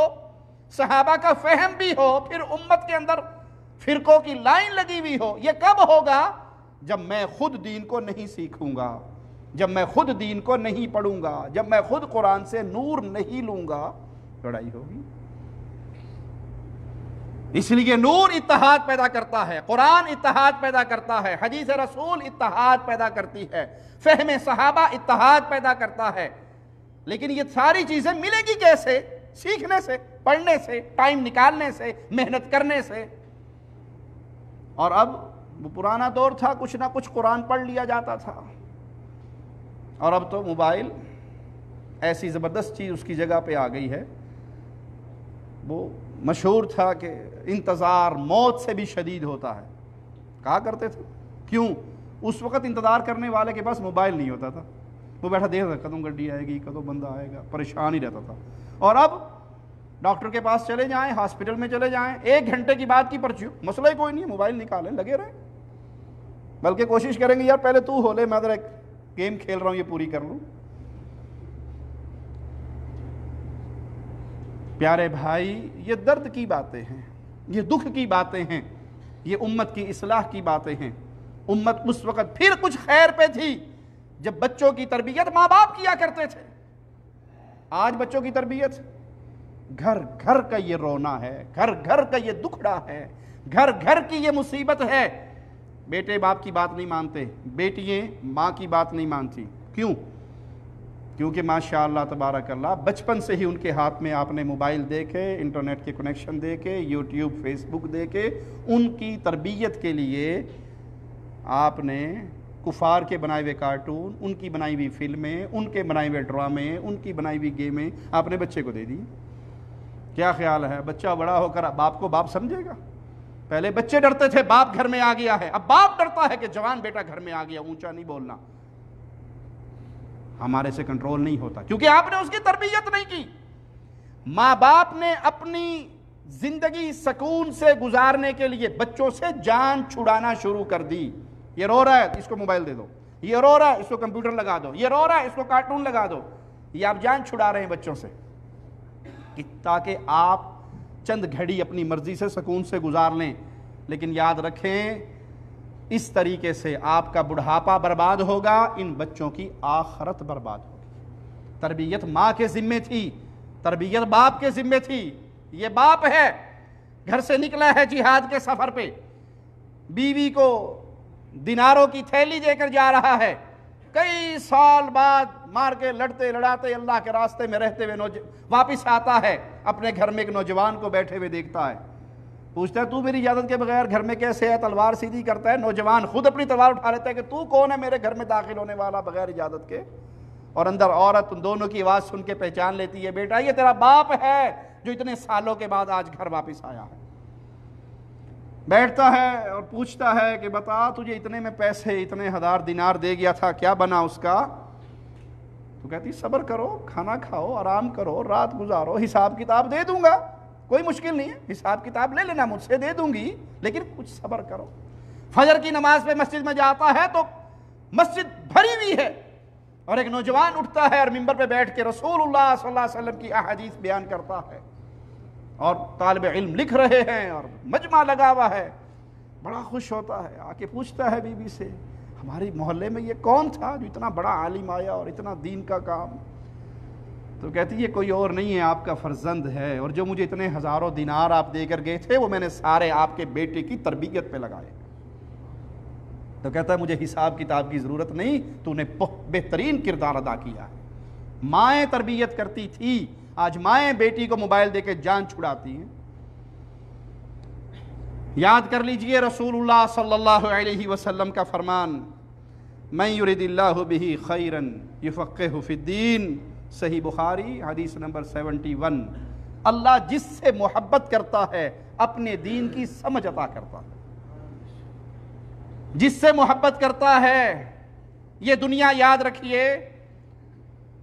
صحابہ کا فہم بھی ہو، پھر امت کے اندر فرقوں کی لائن لگی ہوئی ہو. یہ کب ہوگا؟ جب میں خود دین کو نہیں سیکھوں گا، جب میں خود دین کو نہیں پڑھوں گا، جب میں خود قرآن سے نور نہیں لوں گا، لڑائی ہوگی. اس لیے نور اتحاد پیدا کرتا ہے، قرآن اتحاد پیدا کرتا ہے، حدیث رسول اتحاد پیدا کرتی ہے، فہم صحابہ اتحاد پیدا کرتا ہے. لیکن یہ ساری چیزیں ملے گی کیسے؟ سیکھنے سے، پڑھنے سے، ٹائم نکالنے سے، محنت کرنے سے. اور اب وہ پرانا دور تھا، کچھ نہ کچھ قرآن پڑھ لیا جاتا تھا، اور اب تو موبائل ایسی زبردست چیز اس کی جگہ پہ آ گئی ہے. وہ مشہور تھا کہ انتظار موت سے بھی شدید ہوتا ہے، کہا کرتے تھے. کیوں؟ اس وقت انتظار کرنے والے کے پاس موبائل نہیں ہوتا تھا، وہ بیٹھا دیکھ رہا کدوں گڈی آئے گی، کدوں بندہ آئے گا، پریشان ہی رہتا تھا. اور اب ڈاکٹر کے پاس چلے جائیں، ہاسپٹل میں چلے جائیں، 1 گھنٹے کی بعد کی پرچی، مسئلہ ہی کوئی نہیں، موبائل نکالیں لگے رہیں. بلکہ کوشش کریں گے یار پہلے تو ہو لے، میں ذرا ایک گیم کھیل رہا ہوں یہ پوری کر لوں. پیارے بھائی، یہ درد کی باتیں ہیں، یہ دکھ کی باتیں ہیں، یہ امت کی اصلاح کی باتیں ہیں. امت اس وقت پھر کچھ خیر پہ تھی جب بچوں کی تربیت ماں باپ کیا کرتے تھے. آج بچوں کی تربیت گھر گھر کا یہ رونا ہے، گھر گھر کا یہ دکھڑا ہے، گھر گھر کی یہ مصیبت ہے. بیٹے باپ کی بات نہیں مانتے، بیٹیاں ماں کی بات نہیں مانتی. کیوں؟ کیونکہ ماشاءاللہ تبارک اللہ بچپن سے ہی ان کے ہاتھ میں آپ نے موبائل دے کے، انٹرنیٹ کے کنیکشن دے کے، یوٹیوب فیس بک دے کے ان کی تربیت کے لیے آپ نے کفار کے بنائے ہوئے کارٹون، ان کی بنائی ہوئی فلمیں، ان کے بنائے ہوئے ڈرامے، ان کی بنائی ہوئی گیمیں آپ نے بچے کو دے دی۔ کیا خیال ہے بچہ بڑا ہو کر باپ کو باپ سمجھے گا؟ پہلے بچے ڈرتے تھے باپ گھر میں آ گیا ہے، اب باپ ڈرتا ہے کہ جوان بیٹا گھر میں آ گیا، اونچا نہیں بولنا۔ ہمارے سے کنٹرول نہیں ہوتا کیونکہ آپ نے اس کی تربیت نہیں کی۔ ماں باپ نے اپنی زندگی سکون سے گزارنے کے لیے بچوں سے جان چھڑانا شروع کر دی۔ یہ رو رہا ہے اس کو موبائل دے دو، یہ رو رہا ہے اس کو کمپیوٹر لگا دو، یہ رو رہا ہے اس کو کارٹون لگا دو۔ یہ آپ جان چھڑا رہے ہیں بچوں سے تاکہ آپ چند گھڑی اپنی مرضی سے سکون سے گزار لیں۔ لیکن یاد رکھیں اس طریقے سے آپ کا بڑھاپا برباد ہوگا، ان بچوں کی آخرت برباد ہوگی۔ تربیت ماں کے ذمے تھی، تربیت باپ کے ذمے تھی۔ یہ باپ ہے گھر سے نکلا ہے جہاد کے سفر پہ، بیوی کو دیناروں کی تھیلی دے کر جا رہا ہے، کئی سال بعد مار کے لڑتے لڑاتے اللہ کے راستے میں رہتے ہوئے واپس آتا ہے، اپنے گھر میں ایک نوجوان کو بیٹھے ہوئے دیکھتا ہے، پوچھتا ہے تو میری اجازت کے بغیر گھر میں کیسے ہے؟ تلوار سیدھی کرتا ہے، نوجوان خود اپنی تلوار اٹھا لیتا ہے کہ تو کون ہے میرے گھر میں داخل ہونے والا بغیر اجازت کے؟ اور اندر عورت ان دونوں کی آواز سن کے پہچان لیتی ہے، بیٹا یہ تیرا باپ ہے جو اتنے سالوں کے بعد آج گھر واپس آیا ہے۔ بیٹھتا ہے اور پوچھتا ہے کہ بتا تجھے اتنے میں پیسے اتنے 1000 دینار دے گیا تھا، کیا بنا اس کا؟ تو کہتی صبر کرو، کھانا کھاؤ، آرام کرو، رات گزارو، حساب کتاب دے دوں گا، کوئی مشکل نہیں ہے، حساب کتاب لے لینا مجھ سے، دے دوں گی، لیکن کچھ صبر کرو۔ فجر کی نماز پہ مسجد میں جاتا ہے تو مسجد بھری ہوئی ہے، اور ایک نوجوان اٹھتا ہے اور ممبر پہ بیٹھ کے رسول اللہ صلی اللہ علیہ وسلم کی احادیث بیان کرتا ہے، اور طالب علم لکھ رہے ہیں اور مجمع لگا ہوا ہے، بڑا خوش ہوتا ہے، آ کے پوچھتا ہے بیوی سے ہماری محلے میں یہ کون تھا جو اتنا بڑا عالم آیا اور اتنا دین کا کام؟ تو کہتی یہ کوئی اور نہیں ہے، آپ کا فرزند ہے، اور جو مجھے اتنے ہزاروں دینار آپ دے کر گئے تھے وہ میں نے سارے آپ کے بیٹے کی تربیت پہ لگائے۔ تو کہتا ہے مجھے حساب کتاب کی ضرورت نہیں، تو نے بہترین کردار ادا کیا ہے۔ مائیں تربیت کرتی تھی، آج مائیں بیٹی کو موبائل دے کے جان چھڑاتی ہیں۔ یاد کر لیجئے رسول اللہ صلی اللہ علیہ وسلم کا فرمان، من یرد اللہ بہ خیرا یفقہہ فی الدین، صحیح بخاری حدیث نمبر 71۔ اللہ جس سے محبت کرتا ہے اپنے دین کی سمجھ عطا کرتا ہے، جس سے محبت کرتا ہے۔ یہ دنیا یاد رکھیے،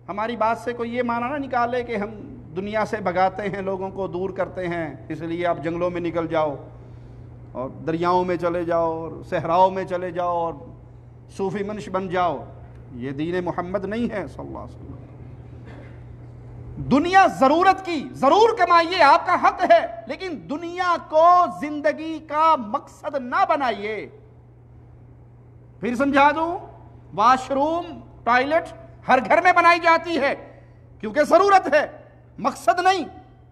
ہماری بات سے کوئی یہ معنی نہ نکالے کہ ہم دنیا سے بھگاتے ہیں، لوگوں کو دور کرتے ہیں، اس لیے آپ جنگلوں میں نکل جاؤ اور دریاؤں میں چلے جاؤ اور صحراؤں میں چلے جاؤ اور صوفی منش بن جاؤ۔ یہ دین محمد نہیں ہے صلی اللہ علیہ وسلم۔ دنیا ضرورت کی ضرور کمائیے، آپ کا حق ہے، لیکن دنیا کو زندگی کا مقصد نہ بنائیے۔ پھر سمجھا دوں، واش روم، ٹوائلٹ ہر گھر میں بنائی جاتی ہے کیونکہ ضرورت ہے، مقصد نہیں۔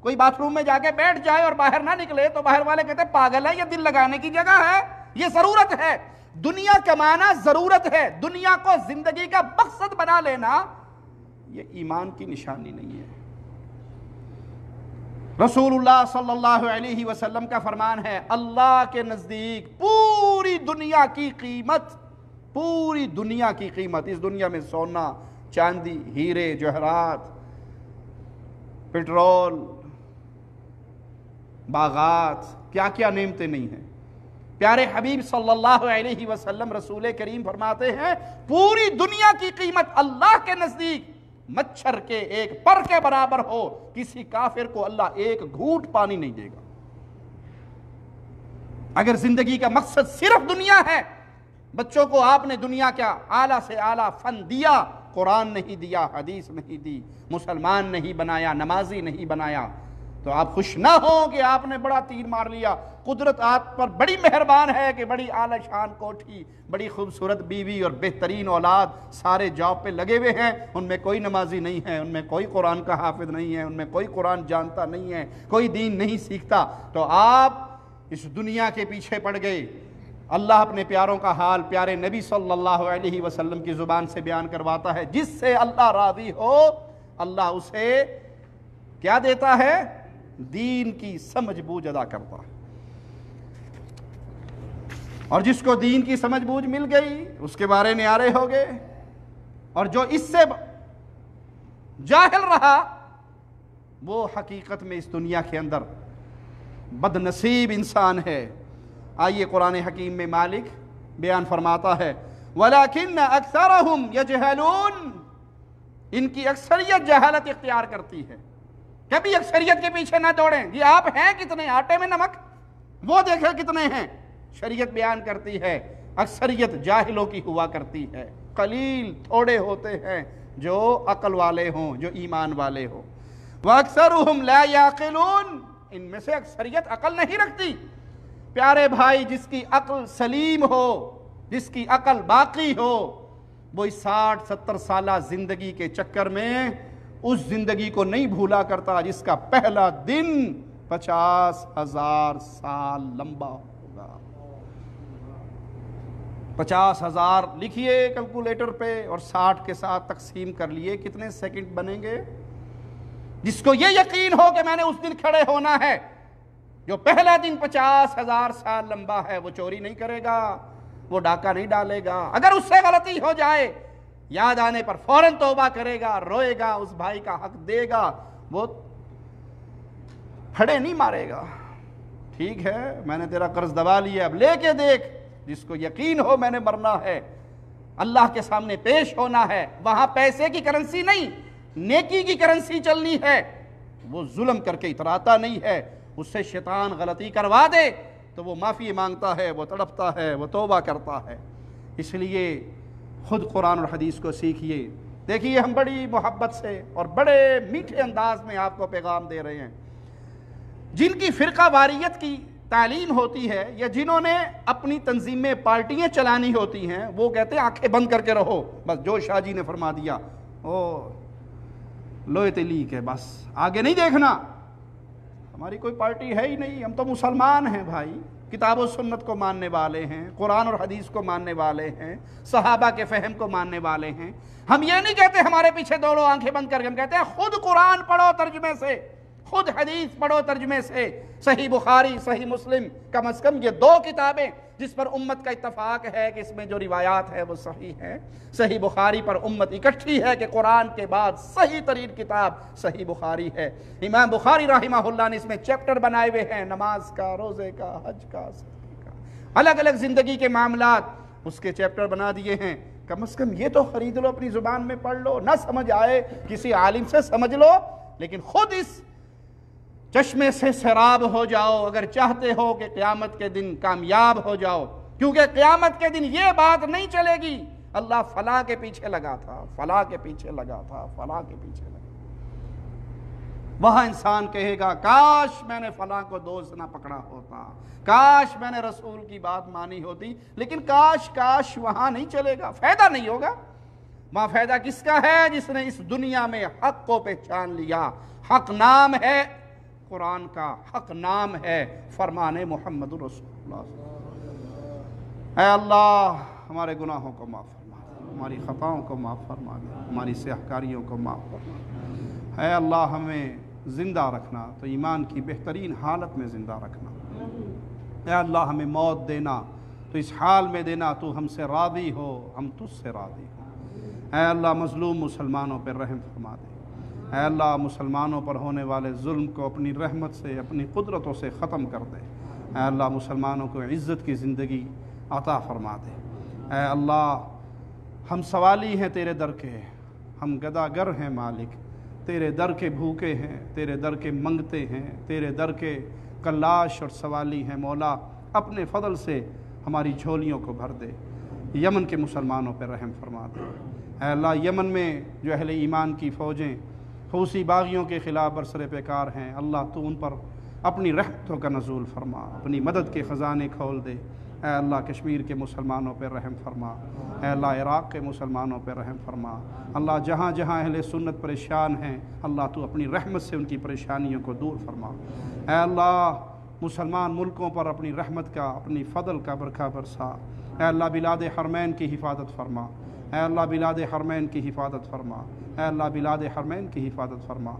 کوئی باتھ روم میں جا کے بیٹھ جائے اور باہر نہ نکلے تو باہر والے کہتے ہیں پاگل ہے، یہ دل لگانے کی جگہ ہے، یہ ضرورت ہے۔ دنیا کمانا ضرورت ہے، دنیا کو زندگی کا مقصد بنا لینا یہ ایمان کی نشانی نہیں ہے۔ رسول اللہ صلی اللہ علیہ وسلم کا فرمان ہے، اللہ کے نزدیک پوری دنیا کی قیمت، پوری دنیا کی قیمت، اس دنیا میں سونا، چاندی، ہیرے، جوہرات، پیٹرول، باغات، کیا کیا نعمتیں نہیں ہیں۔ پیارے حبیب صلی اللہ علیہ وسلم رسول کریم فرماتے ہیں پوری دنیا کی قیمت اللہ کے نزدیک مچھر کے ایک پر کے برابر ہو، کسی کافر کو اللہ ایک گھونٹ پانی نہیں دے گا۔ اگر زندگی کا مقصد صرف دنیا ہے، بچوں کو آپ نے دنیا کا اعلیٰ سے اعلیٰ فن دیا، قرآن نہیں دیا، حدیث نہیں دی، مسلمان نہیں بنایا، نمازی نہیں بنایا، تو آپ خوش نہ ہوں کہ آپ نے بڑا تیر مار لیا۔ قدرت آپ پر بڑی مہربان ہے کہ بڑی اعلیٰ شان کوٹھی، بڑی خوبصورت بیوی اور بہترین اولاد، سارے جاب پہ لگے ہوئے ہیں، ان میں کوئی نمازی نہیں ہے، ان میں کوئی قرآن کا حافظ نہیں ہے، ان میں کوئی قرآن جانتا نہیں ہے، کوئی دین نہیں سیکھتا، تو آپ اس دنیا کے پیچھے پڑ گئے۔ اللہ اپنے پیاروں کا حال پیارے نبی صلی اللہ علیہ وسلم کی زبان سے بیان کرواتا ہے، جس سے اللہ راضی ہو اللہ اسے کیا دیتا ہے؟ دین کی سمجھ بوجھ ادا کرتا ہے، اور جس کو دین کی سمجھ بوجھ مل گئی اس کے بارے نیارے ہو گئے، اور جو اس سے جاہل رہا وہ حقیقت میں اس دنیا کے اندر بد نصیب انسان ہے۔ آئیے قرآن حکیم میں مالک بیان فرماتا ہے وَلَكِنَّ أَكْثَرَهُمْ يَجْهَلُونَ، ان کی اکثریت جہالت اختیار کرتی ہے۔ کبھی اکثریت کے پیچھے نہ دوڑیں، یہ آپ ہیں کتنے آٹے میں نمک، وہ دیکھیں کتنے ہیں۔ شریعت بیان کرتی ہے اکثریت جاہلوں کی ہوا کرتی ہے، قلیل تھوڑے ہوتے ہیں جو عقل والے ہوں، جو ایمان والے ہوں۔ وَأَكْثَرُهُمْ لَا يَعْقِلُونَ، ان میں سے اکثریت عقل نہیں رکھتی۔ پیارے بھائی، جس کی عقل سلیم ہو، جس کی عقل باقی ہو، وہ 60-70 سالہ زندگی کے چکر میں اس زندگی کو نہیں بھولا کرتا جس کا پہلا دن 50,000 سال لمبا ہوگا۔ 50,000 لکھئے کیلکولیٹر پہ اور 60 کے ساتھ تقسیم کر لیے کتنے سیکنڈ بنیں گے؟ جس کو یہ یقین ہو کہ میں نے اس دن کھڑے ہونا ہے، جو پہلا دن 50,000 سال لمبا ہے، وہ چوری نہیں کرے گا، وہ ڈاکہ نہیں ڈالے گا۔ اگر اس سے غلطی ہو جائے یاد آنے پر فوراً توبہ کرے گا، روئے گا، اس بھائی کا حق دے گا، وہ پھڑے نہیں مارے گا۔ ٹھیک ہے میں نے تیرا قرض دبا لیا، اب لے کے دیکھ۔ جس کو یقین ہو میں نے مرنا ہے، اللہ کے سامنے پیش ہونا ہے، وہاں پیسے کی کرنسی نہیں، نیکی کی کرنسی چلنی ہے، وہ ظلم کر کے اتراتا نہیں ہے۔ اس سے شیطان غلطی کروا دے تو وہ معافی مانگتا ہے، وہ تڑپتا ہے، وہ توبہ کرتا ہے۔ اس لیے خود قرآن اور حدیث کو سیکھیے۔ دیکھیے ہم بڑی محبت سے اور بڑے میٹھے انداز میں آپ کو پیغام دے رہے ہیں۔ جن کی فرقہ واریت کی تعلیم ہوتی ہے یا جنہوں نے اپنی تنظیمیں پارٹیاں چلانی ہوتی ہیں، وہ کہتے ہیں آنکھیں بند کر کے رہو، بس جو شاہ جی نے فرما دیا لوہے تلیک ہے، بس آگے نہیں دیکھنا۔ ہماری کوئی پارٹی ہے ہی نہیں، ہم تو مسلمان ہیں بھائی، کتاب و سنت کو ماننے والے ہیں، قرآن اور حدیث کو ماننے والے ہیں، صحابہ کے فہم کو ماننے والے ہیں۔ ہم یہ نہیں کہتے ہمارے پیچھے دوڑو آنکھیں بند کر کے، ہم کہتے ہیں خود قرآن پڑھو ترجمے سے، خود حدیث پڑھو ترجمے سے، صحیح بخاری، صحیح مسلم، کم از کم یہ 2 کتابیں جس پر امت کا اتفاق ہے کہ اس میں جو روایات ہے وہ صحیح ہے۔ صحیح بخاری پر امت اکٹھی ہے کہ قرآن کے بعد صحیح ترین کتاب صحیح بخاری ہے۔ امام بخاری رحمہ اللہ نے اس میں چیپٹر بنائے ہوئے ہیں، نماز کا، روزے کا، حج کا، صدقے کا، الگ الگ زندگی کے معاملات اس کے چیپٹر بنا دیے ہیں۔ کم از کم یہ تو خرید لو، اپنی زبان میں پڑھ لو، نہ سمجھ آئے کسی عالم سے سمجھ لو، لیکن خود اس چشمے سے سیراب ہو جاؤ اگر چاہتے ہو کہ قیامت کے دن کامیاب ہو جاؤ، کیونکہ قیامت کے دن یہ بات نہیں چلے گی اللہ فلاں کے پیچھے لگا تھا، فلاں کے پیچھے لگا تھا، فلاں کے پیچھے لگا۔ وہاں انسان کہے گا کاش میں نے فلاں کو دوست نہ پکڑا ہوتا، کاش میں نے رسول کی بات مانی ہوتی، لیکن کاش وہاں نہیں چلے گا، فائدہ نہیں ہوگا۔ وہاں فائدہ کس کا ہے؟ جس نے اس دنیا میں حق کو پہچان لیا۔ حق نام ہے قرآن کا، حق نام ہے فرمان محمد رسول اللہ۔ اے اللہ ہمارے گناہوں کو معاف فرما دے، ہماری خطاؤں کو معاف فرما دے، ہماری سیاہکاریوں کو معاف فرما دے۔ اے اللہ ہمیں زندہ رکھنا تو ایمان کی بہترین حالت میں زندہ رکھنا۔ اے اللہ ہمیں موت دینا تو اس حال میں دینا تو ہم سے راضی ہو، ہم تجھ سے راضی ہو۔ اے اللہ مظلوم مسلمانوں پر رحم فرما دے۔ اے اللہ مسلمانوں پر ہونے والے ظلم کو اپنی رحمت سے، اپنی قدرتوں سے ختم کر دے۔ اے اللہ مسلمانوں کو عزت کی زندگی عطا فرما دے۔ اے اللہ ہم سوالی ہیں تیرے در کے، ہم گداگر ہیں مالک، تیرے در کے بھوکے ہیں، تیرے در کے منگتے ہیں، تیرے در کے کلاش اور سوالی ہیں۔ مولا اپنے فضل سے ہماری جھولیوں کو بھر دے۔ یمن کے مسلمانوں پر رحم فرما دے۔ اے اللہ یمن میں جو اہل ایمان کی فوجیں حوثی باغیوں کے خلاف برسر پیکار ہیں، اللہ تو ان پر اپنی رحمتوں کا نزول فرما، اپنی مدد کے خزانے کھول دے۔ اے اللہ کشمیر کے مسلمانوں پر رحم فرما۔ اے اللہ عراق کے مسلمانوں پر رحم فرما۔ اللہ جہاں جہاں اہل سنت پریشان ہیں، اللہ تو اپنی رحمت سے ان کی پریشانیوں کو دور فرما۔ اے اللہ مسلمان ملکوں پر اپنی رحمت کا، اپنی فضل کا برکھا برسا۔ اے اللہ بلاد حرمین کی حفاظت فرما، اے اللہ بلاد حرمین کی حفاظت فرما، اے اللہ بلاد حرمین کی حفاظت فرما،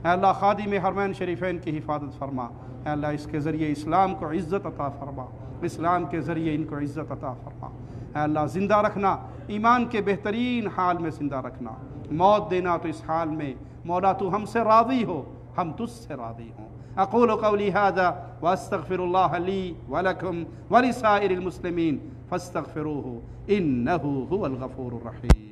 اے اللہ خادم حرمین شریفین کی حفاظت فرما، اے اللہ اس کے ذریعے اسلام کو عزت عطا فرما، اسلام کے ذریعے ان کو عزت عطا فرما۔ اے اللہ زندہ رکھنا، ایمان کے بہترین حال میں زندہ رکھنا، موت دینا تو اس حال میں مولا تو ہم سے راضی ہو، ہم تجھ سے راضی ہوں۔ اقول قولی ھذا واستغفر اللہ لی ولکم ولسائر المسلمین فاستغفروہ انہ هو الغفور الرحیم۔